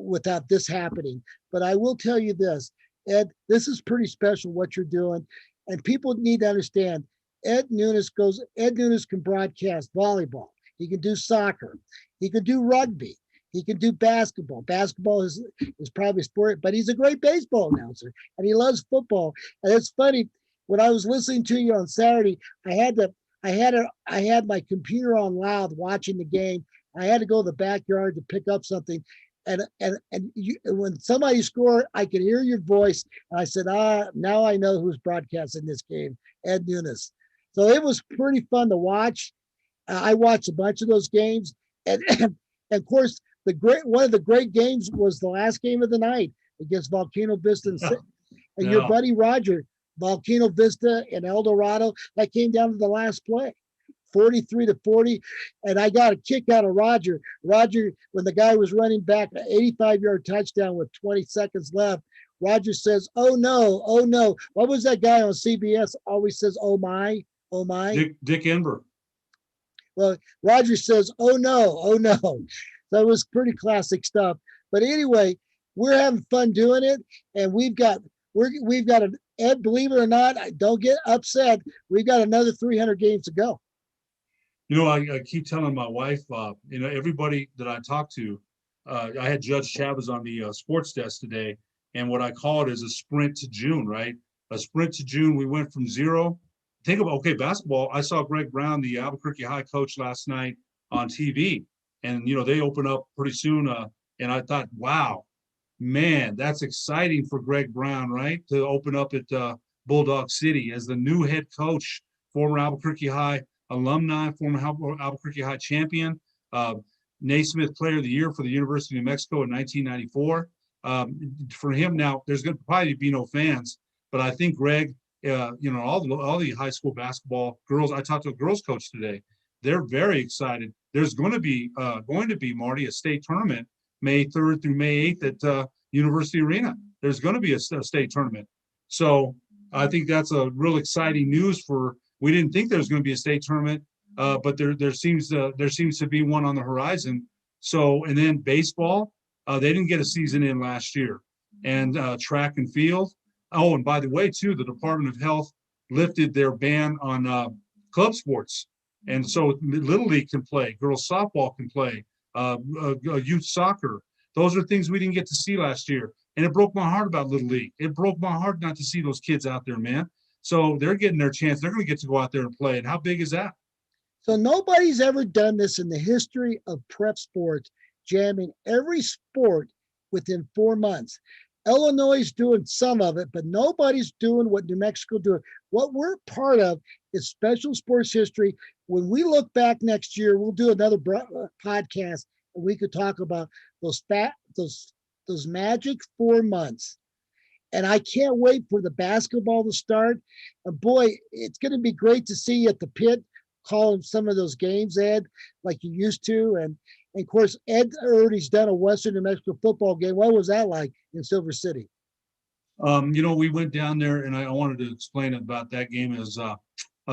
without this happening. But I will tell you this, Ed, this is pretty special what you're doing. And people need to understand Ed Nunes can broadcast volleyball. He can do soccer. He can do rugby. He can do basketball. Basketball is probably sport, but he's a great baseball announcer and he loves football. And it's funny, when I was listening to you on Saturday, I had my computer on loud watching the game. I had to go to the backyard to pick up something. And when somebody scored, I could hear your voice. And I said, now I know who's broadcasting this game, Ed Nunes. So it was pretty fun to watch. I watched a bunch of those games. And of course, one of the great games was the last game of the night against Volcano Vista and your buddy Roger, Volcano Vista and El Dorado. That came down to the last play, 43-40. And I got a kick out of Roger. Roger, when the guy was running back an 85-yard touchdown with 20 seconds left, Roger says, "Oh no, oh no." What was that guy on CBS always says, "Oh my, oh my"? Dick Enber. Well, Roger says, "Oh no, oh no." So it was pretty classic stuff. But anyway, we're having fun doing it, and we've got an Ed. Believe it or not, don't get upset. We've got another 300 games to go. You know, I keep telling my wife, everybody that I talk to, I had Judge Chavez on the sports desk today, and what I call it is a sprint to June, right? A sprint to June. We went from zero. Think about, basketball. I saw Greg Brown, the Albuquerque High coach, last night on TV, and they open up pretty soon. And I thought, wow, man, that's exciting for Greg Brown, right? To open up at Bulldog City as the new head coach, former Albuquerque High alumni, former Albuquerque High champion, Naismith Player of the Year for the University of New Mexico in 1994. For him now, there's going to probably be no fans, but I think Greg, all the high school basketball girls. I talked to a girls coach today. They're very excited. There's going to be Marty, a state tournament May 3rd through May 8th at University Arena. There's going to be a state tournament. So I think that's a real exciting news we didn't think there was going to be a state tournament, but there seems to be one on the horizon. So, and then baseball, they didn't get a season in last year, and track and field. Oh, and by the way, too, the Department of Health lifted their ban on club sports. And so Little League can play, girls softball can play, youth soccer. Those are things we didn't get to see last year. And it broke my heart about Little League. It broke my heart not to see those kids out there, man. So they're getting their chance. They're going to get to go out there and play. And how big is that? So nobody's ever done this in the history of prep sports, jamming every sport within 4 months. Illinois is doing some of it, but nobody's doing what New Mexico doing. What we're part of is special sports history. When we look back next year, we'll do another podcast, and we could talk about those magic 4 months. And I can't wait for the basketball to start. And boy, it's going to be great to see you at the pit, calling some of those games, Ed, like you used to. And of course, Ed already's done a Western New Mexico football game. What was that like in Silver City? We went down there, and I wanted to explain about that game as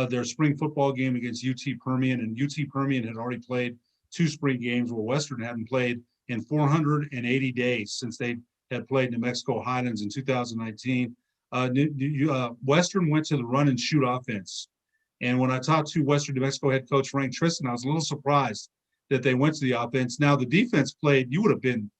their spring football game against UT Permian. And UT Permian had already played 2 spring games where Western hadn't played in 480 days since they had played New Mexico Highlands in 2019. Western went to the run and shoot offense. And when I talked to Western New Mexico head coach Frank Tristan, I was a little surprised that they went to the offense. Now the defense played, you'd have been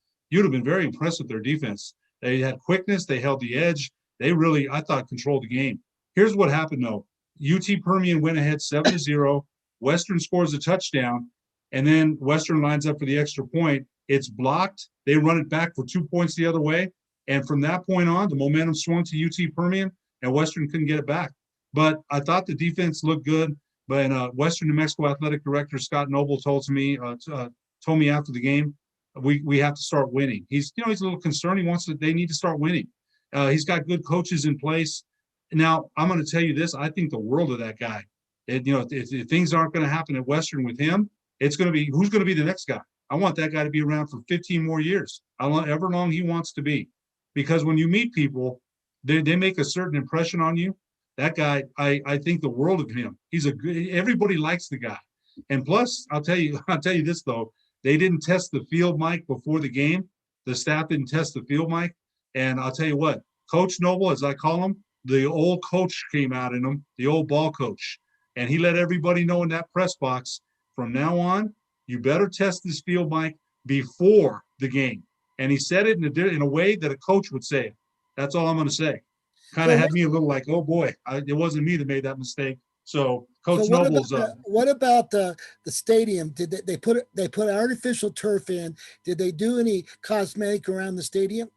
very impressed with their defense. They had quickness, they held the edge. They really, I thought, controlled the game. Here's what happened though. UT Permian went ahead 7-0. Western scores a touchdown, and then Western lines up for the extra point. It's blocked. They run it back for 2 points the other way. And from that point on, the momentum swung to UT Permian, and Western couldn't get it back. But I thought the defense looked good. But Western New Mexico Athletic Director Scott Noble told me after the game, we have to start winning. He's a little concerned. They need to start winning. He's got good coaches in place. Now, I'm going to tell you this. I think the world of that guy. If things aren't going to happen at Western with him, it's going to be who's going to be the next guy. I want that guy to be around for 15 more years, however long he wants to be. Because when you meet people, they make a certain impression on you. That guy, I think the world of him. Everybody likes the guy. And plus, I'll tell you this though, they didn't test the field, Mike, before the game. The staff didn't test the field, Mike. And I'll tell you what, Coach Noble, as I call him, the old coach came out in him, the old ball coach. And he let everybody know in that press box, from now on, you better test this field, Mike, before the game. And he said it in a way that a coach would say it. That's all I'm going to say. Kind of had me a little like, oh boy, it wasn't me that made that mistake. So Coach Noble's what about the stadium? Did they put artificial turf in? Did they do any cosmetic around the stadium?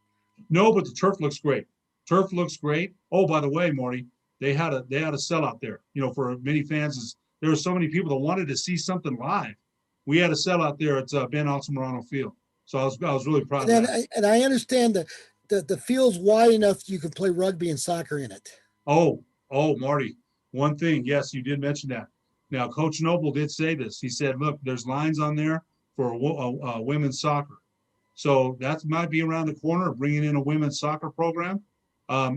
No, but the turf looks great. Turf looks great. Oh, by the way, Marty, they had a sellout there. You know, for many fans, there were so many people that wanted to see something live. We had a sellout there at Ben Altamirano Field. So I was really proud of that. And I understand the field's wide enough you can play rugby and soccer in it. Oh, Marty. One thing, yes, you did mention that. Now, Coach Noble did say this. He said, look, there's lines on there for women's soccer. So that might be around the corner of bringing in a women's soccer program.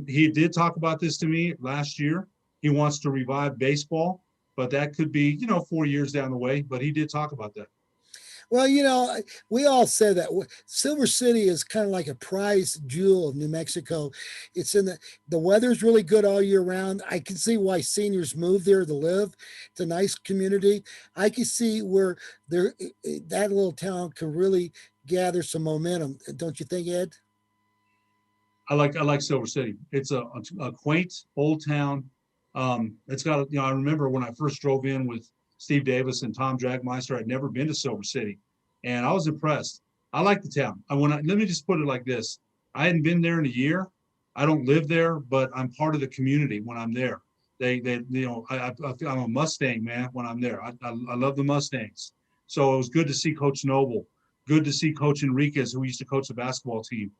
He did talk about this to me last year. He wants to revive baseball, but that could be, 4 years down the way. But he did talk about that. Well, we all said that Silver City is kind of like a prized jewel of New Mexico. It's the weather's really good all year round. I can see why seniors move there to live. It's a nice community. I can see where that little town can really gather some momentum. Don't you think, Ed? I like Silver City. It's a quaint old town. It's got, I remember when I first drove in with Steve Davis and Tom Dragmeister. I'd never been to Silver City, and I was impressed. I like the town. Let me just put it like this: I hadn't been there in a year. I don't live there, but I'm part of the community when I'm there. I'm a Mustang man when I'm there. I love the Mustangs. So it was good to see Coach Noble. Good to see Coach Enriquez, who used to coach the basketball team.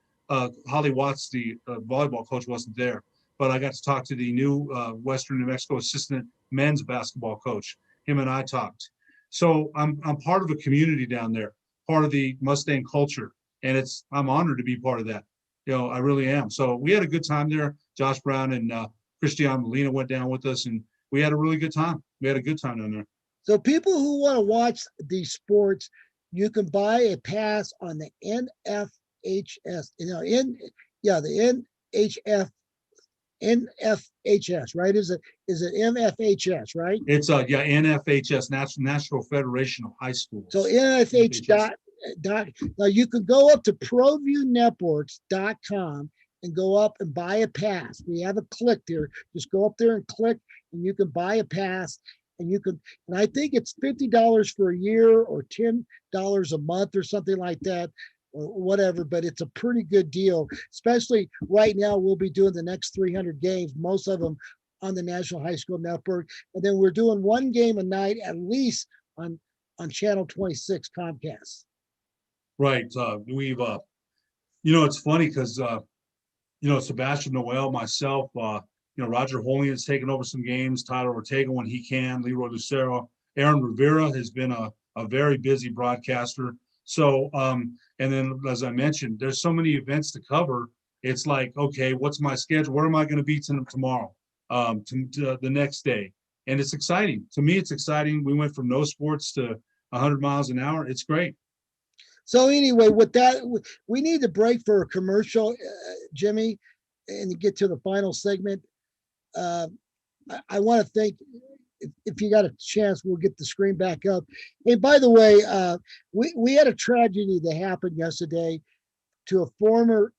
Holly Watts, the volleyball coach, wasn't there, but I got to talk to the new Western New Mexico assistant men's basketball coach. Him and I talked. So I'm part of a community down there, part of the Mustang culture, and I'm honored to be part of that. I really am. So we had a good time there. Josh Brown and Christian Molina went down with us, and we had a really good time. We had a good time down there. So people who want to watch these sports, you can buy a pass on the NFHS. The NFHS, right? Is it MFHS, right? It's NFHS, National Federation of High Schools. So NFH dot now you can go up to ProViewNetworks.com and go up and buy a pass. We have a click there. Just go up there and click, and you can buy a pass. And I think it's $50 for a year or $10 a month or something like that, or whatever, but it's a pretty good deal, especially right now. We'll be doing the next 300 games, most of them on the National High School Network. And then we're doing one game a night, at least on Channel 26 Comcast. Right. We've, it's funny because, Sebastian Noel, myself, Roger Holian's taken over some games, Tyler Ortega when he can, Leroy Lucero, Aaron Rivera has been a very busy broadcaster. So, and then as I mentioned, there's so many events to cover. It's like, okay, what's my schedule? Where am I going to be tomorrow, to the next day? And it's exciting. To me, it's exciting. We went from no sports to 100 miles an hour. It's great. So anyway, with that, we need to break for a commercial, Jimmy, and to get to the final segment. I want to thank, if you got a chance, we'll get the screen back up. And by the way, we had a tragedy that happened yesterday to a former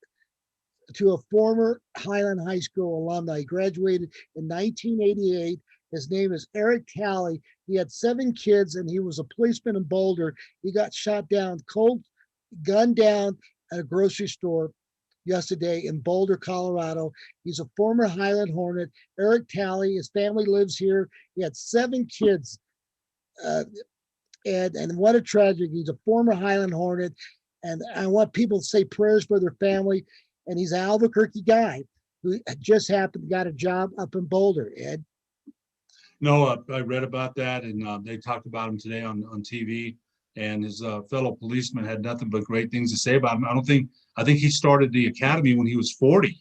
Highland High School alumni. He graduated in 1988. His name is Eric Talley. He had 7 kids, and he was a policeman in Boulder. He got shot down, gunned down at a grocery store yesterday in Boulder, Colorado. He's a former Highland Hornet. Eric Talley, his family lives here. He had 7 kids. And what a tragedy. He's a former Highland Hornet. And I want people to say prayers for their family. And he's an Albuquerque guy who just happened to got a job up in Boulder, Ed. No, I read about that, and they talked about him today on TV. And his fellow policeman had nothing but great things to say about him. I think he started the academy when he was 40.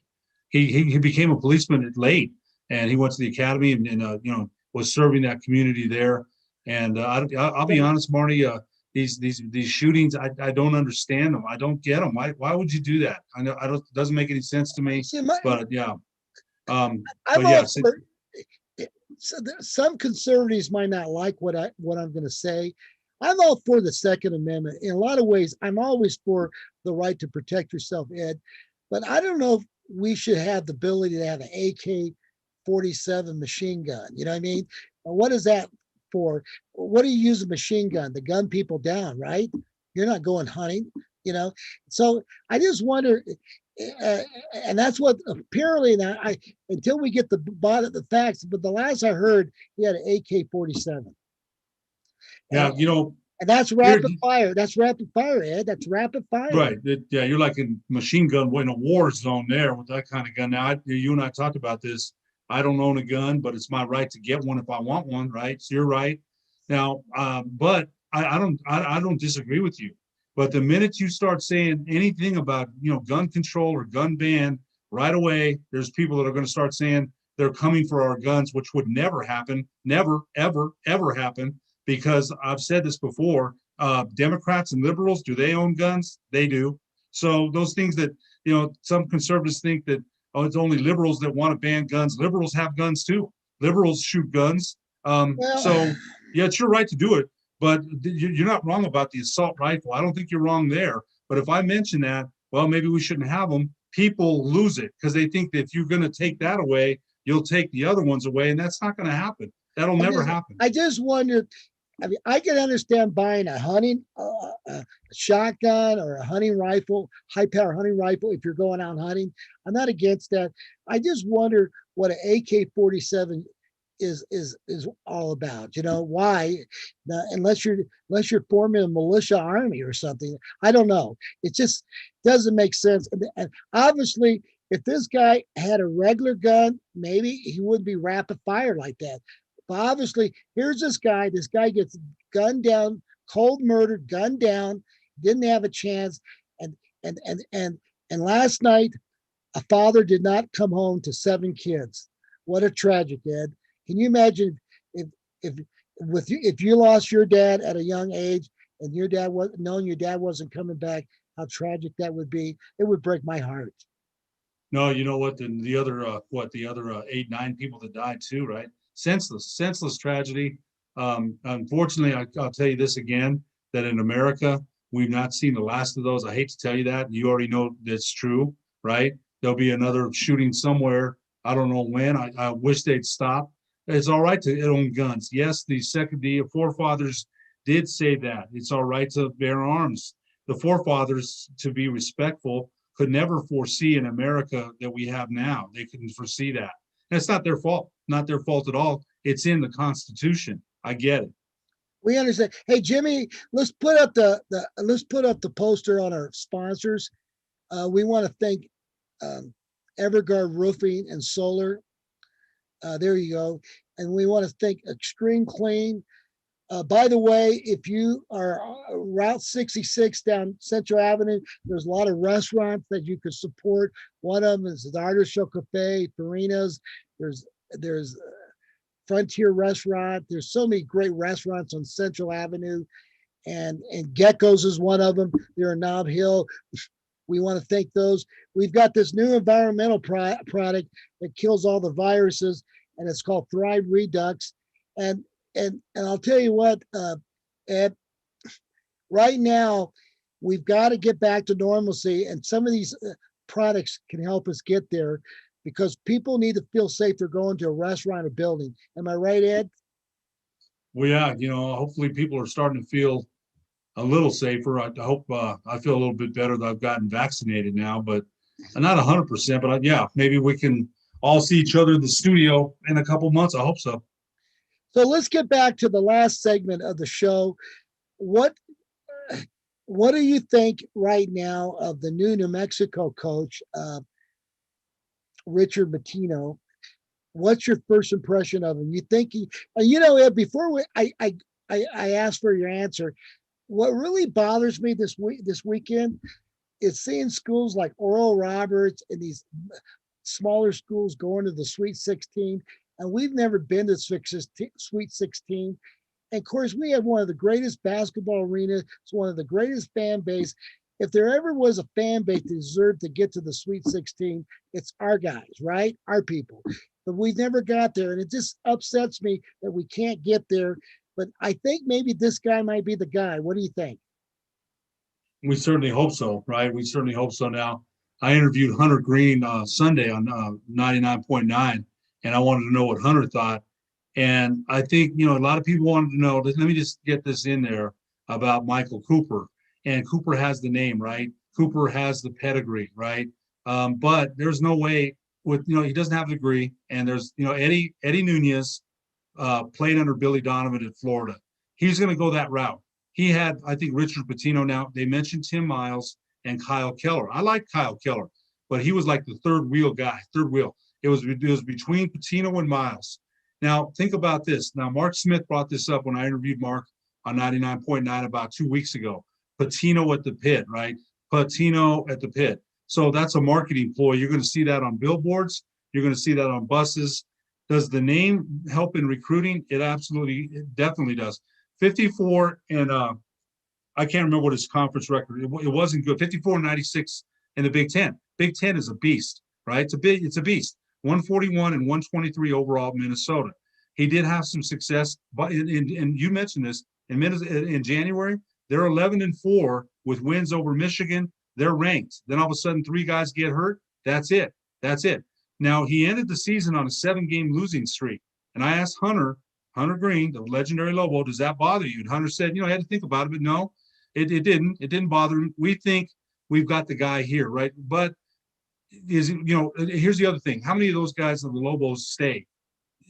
He became a policeman late, and he went to the academy and was serving that community there. And I'll be honest, Marty, these shootings. I don't understand them. I don't get them. Why would you do that? I know it doesn't make any sense to me. See, But yeah, I'm but all yeah, for, some conservatives might not like what I'm going to say. I'm all for the Second Amendment. In a lot of ways, I'm always for the right to protect yourself, Ed. But I don't know if we should have the ability to have an AK-47 machine gun. You know what I mean? And what is that for? What do you use a machine gun? To gun people down, right? You're not going hunting, you know? So I just wonder, uh, and that's what apparently now until we get the bottom of the facts, but the last I heard, he had an AK-47. yeah, And, you know, and that's here, rapid fire. That's rapid fire, Ed. That's rapid fire. right? Yeah, you're like in machine gun in a war zone there with that kind of gun. Now, you and I talked about this. I don't own a gun, but it's my right to get one if I want one, right? So you're right. Now, but I don't disagree with you. But the minute you start saying anything about gun control or gun ban, right away there's people that are going to start saying they're coming for our guns, which would never happen, never, ever, ever happen. Because I've said this before, Democrats and liberals, do they own guns? They do. So those things that, some conservatives think that, oh, it's only liberals that want to ban guns. Liberals have guns too. Liberals shoot guns. Well, So yeah, it's your right to do it, but you're not wrong about the assault rifle. I don't think you're wrong there. But if I mention that, well, maybe we shouldn't have them. People lose it because they think that if you're going to take that away, you'll take the other ones away, and that's not going to happen. That'll never happen. I just wonder. I mean, I can understand buying a hunting a shotgun or a hunting rifle, high power hunting rifle if you're going out hunting. I'm not against that. I just wonder what an AK-47 is all about. You know why? Unless you're forming a militia army or something. I don't know. It just doesn't make sense. And obviously, if this guy had a regular gun, maybe he wouldn't be rapid fire like that. But obviously, here's this guy. This guy gets gunned down, cold murdered, gunned down, didn't have a chance. And last night, a father did not come home to 7 kids. What a tragic, Ed. Can you imagine if you lost your dad at a young age and your dad wasn't coming back, how tragic that would be? It would break my heart. No, you know what? The other 8, 9 people that died too, right? Senseless tragedy. Unfortunately, I'll tell you this again, that in America, we've not seen the last of those. I hate to tell you that. You already know that's true, right? There'll be another shooting somewhere. I don't know when. I wish they'd stop. It's all right to own guns. Yes, the forefathers did say that. It's all right to bear arms. The forefathers, to be respectful, could never foresee in America that we have now. They couldn't foresee that. And it's not their fault. Not their fault at all. It's in the Constitution. I get it. We understand. Hey, Jimmy, let's put up the poster on our sponsors. We want to thank Everguard Roofing and Solar. There you go. And we want to thank Extreme Clean. By the way, if you are Route 66 down Central Avenue, there's a lot of restaurants that you could support. One of them is the Artist Show Cafe, Farina's. There's Frontier Restaurant. There's so many great restaurants on Central Avenue, and Gecko's is one of them. They're in Nob Hill. We want to thank those. We've got this new environmental product that kills all the viruses, and it's called Thrive Redux. And I'll tell you what, Ed, right now we've got to get back to normalcy, and some of these products can help us get there, because people need to feel safe. They're going to a restaurant or building. Am I right, Ed? Well, yeah, hopefully people are starting to feel a little safer. I hope I feel a little bit better that I've gotten vaccinated now, but I'm not 100%, but yeah, maybe we can all see each other in the studio in a couple months. I hope so. So let's get back to the last segment of the show. What do you think right now of the new New Mexico coach, Richard Mattino? What's your first impression of him? You think Ed, before I asked for your answer, what really bothers me this weekend is seeing schools like Oral Roberts and these smaller schools going to the Sweet 16, and we've never been to Sweet 16. And of course, we have one of the greatest basketball arenas. It's one of the greatest fan base. If there ever was a fan base that deserved to get to the Sweet 16, it's our guys, right? Our people. But we never got there. And it just upsets me that we can't get there. But I think maybe this guy might be the guy. What do you think? We certainly hope so, right? We certainly hope so. Now, I interviewed Hunter Green Sunday on 99.9, and I wanted to know what Hunter thought. And I think, a lot of people wanted to know, let me just get this in there about Michael Cooper. And Cooper has the name, right? Cooper has the pedigree, right? But there's no way with, he doesn't have a degree. And there's, Eddie Nunes played under Billy Donovan in Florida. He's going to go that route. He had, I think, Richard Mattino. Now, they mentioned Tim Miles and Kyle Keller. I like Kyle Keller, but he was like the third wheel guy, third wheel. It was between Patino and Miles. Now, think about this. Now, Mark Smith brought this up when I interviewed Mark on 99.9 about 2 weeks ago. Patino at the pit, right? Patino at the pit. So that's a marketing ploy. You're going to see that on billboards. You're going to see that on buses. Does the name help in recruiting? It definitely does. 54 and I can't remember what his conference record. It wasn't good. 54-96 in the Big Ten. Big Ten is a beast, right? It's a beast. 141 and 123 overall Minnesota. He did have some success, but and you mentioned this in January, they're 11-4 with wins over Michigan. They're ranked. Then all of a sudden, 3 guys get hurt. That's it. Now he ended the season on a 7-game losing streak, and I asked Hunter Green, the legendary Lobo, does that bother you? And Hunter said, I had to think about it, but no, it didn't. It didn't bother him. We think we've got the guy here, right? But here's the other thing. How many of those guys of the Lobos stay?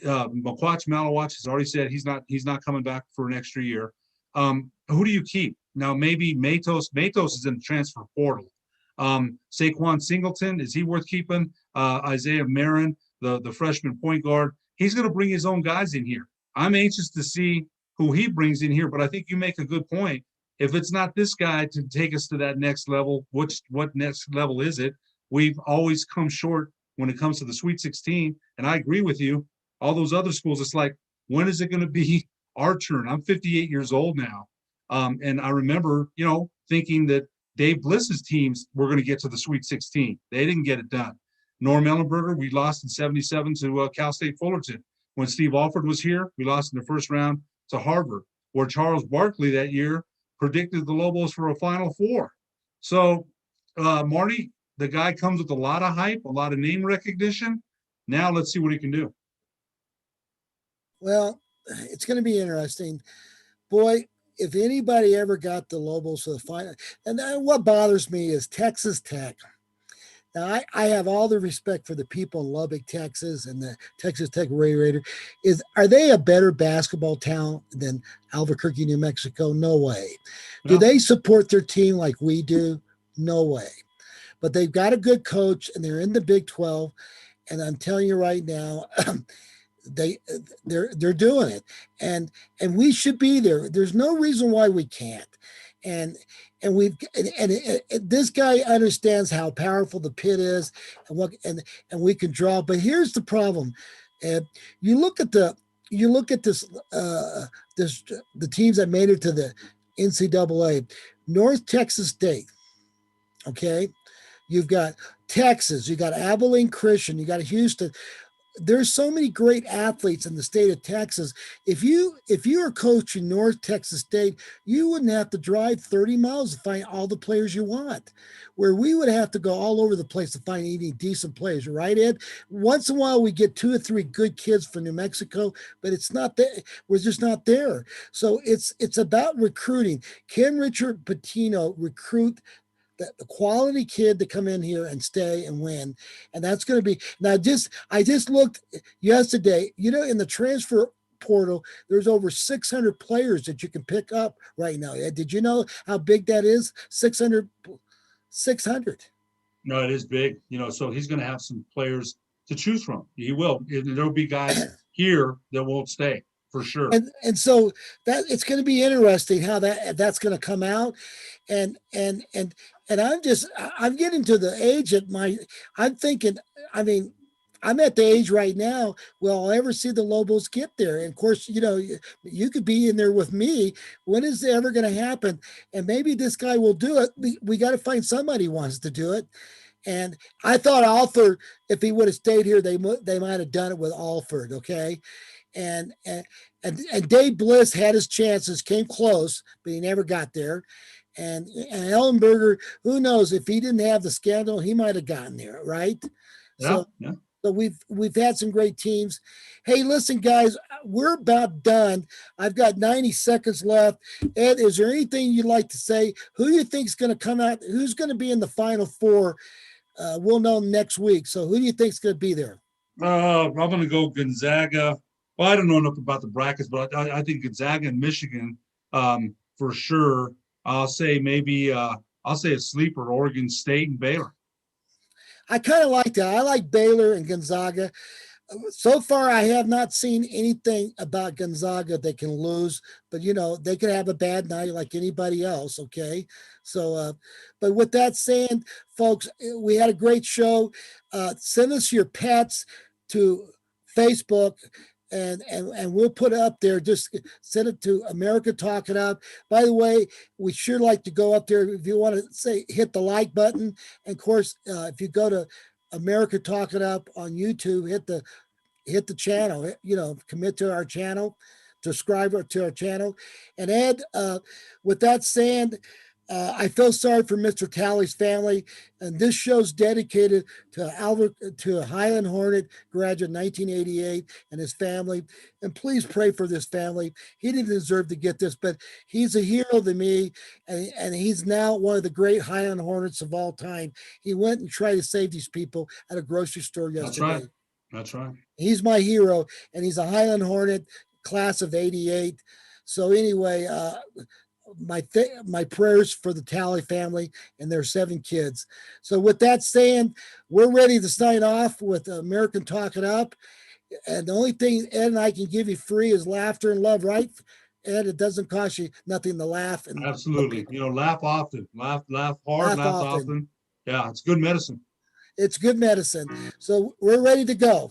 Malawach has already said he's not coming back for an extra year. Who do you keep? Now, maybe Matos is in the transfer portal. Saquon Singleton, is he worth keeping? Isaiah Marin, the freshman point guard, he's going to bring his own guys in here. I'm anxious to see who he brings in here, but I think you make a good point. If it's not this guy to take us to that next level, what next level is it? We've always come short when it comes to the Sweet 16, and I agree with you. All those other schools, it's like, when is it going to be our turn? I'm 58 years old now, and I remember, thinking that Dave Bliss's teams were going to get to the Sweet 16. They didn't get it done. Norm Ellenberger, we lost in 77 to Cal State Fullerton. When Steve Alford was here, we lost in the first round to Harvard, where Charles Barkley that year predicted the Lobos for a Final Four. So, Marty, the guy comes with a lot of hype, a lot of name recognition. Now let's see what he can do. Well, it's going to be interesting. Boy, if anybody ever got the Lobos to the final, and what bothers me is Texas Tech. Now, I have all the respect for the people in Lubbock, Texas, and the Texas Tech Raider. Are they a better basketball town than Albuquerque, New Mexico? No way. No. Do they support their team like we do? No way. But they've got a good coach, and they're in the Big 12. And I'm telling you right now, they're doing it, and we should be there. There's no reason why we can't. And this guy understands how powerful the pit is, and we can draw. But here's the problem: you look at the teams that made it to the NCAA. North Texas State, okay. You've got Texas, you got Abilene Christian, you got Houston. There's so many great athletes in the state of Texas. If you are coaching North Texas State, you wouldn't have to drive 30 miles to find all the players you want, where we would have to go all over the place to find any decent players, right, Ed? Once in a while, we get 2 or 3 good kids from New Mexico, but it's not there. We're just not there. So it's about recruiting. Can Richard Patino recruit the quality kid to come in here and stay and win? And that's going to be now. I just looked yesterday, in the transfer portal, there's over 600 players that you can pick up right now. Did you know how big that is? 600. No, it is big, so he's going to have some players to choose from. He will. There'll be guys here that won't stay for sure. And so that it's going to be interesting how that's going to come out. And I'm getting to the age I'm thinking, I'm at the age right now where I'll ever see the Lobos get there. And of course, you could be in there with me. When is it ever going to happen? And maybe this guy will do it. We got to find somebody who wants to do it. And I thought Alford, if he would have stayed here, they might have done it with Alford. Okay. And Dave Bliss had his chances, came close, but he never got there. And Ellenberger, who knows, if he didn't have the scandal, he might have gotten there, right? Yeah, So we've had some great teams. Hey, listen, guys, we're about done. I've got 90 seconds left. Ed, is there anything you'd like to say? Who do you think is going to come out? Who's going to be in the Final Four? We'll know next week. So who do you think is going to be there? I'm going to go Gonzaga. Well, I don't know enough about the brackets, but I think Gonzaga and Michigan for sure. I'll say maybe I'll say a sleeper, Oregon State and Baylor. I kind of like that. I like Baylor and Gonzaga. So far, I have not seen anything about Gonzaga that can lose, but they could have a bad night like anybody else. Okay. So, but with that saying, folks, we had a great show. Send us your pets to Facebook. And we'll put it up there. Just send it to America Talk It Up. By the way, we sure like to go up there. If you want to say, hit the like button. And of course, if you go to America Talk It Up on YouTube, hit the channel, commit to our channel, subscribe to our channel. And Ed, with that saying, I feel sorry for Mr. Talley's family, and this show's dedicated to a Highland Hornet graduate 1988 and his family. And please pray for this family. He didn't deserve to get this, but he's a hero to me, and he's now one of the great Highland Hornets of all time. He went and tried to save these people at a grocery store yesterday. That's right. He's my hero, and he's a Highland Hornet, class of '88. So anyway, my prayers for the Talley family and their 7 kids. So with that saying, we're ready to sign off with American Talk It Up. And the only thing Ed and I can give you free is laughter and love, right? Ed, it doesn't cost you nothing to laugh. And absolutely. Laugh often, laugh hard, laugh often. Yeah, it's good medicine. It's good medicine. So we're ready to go.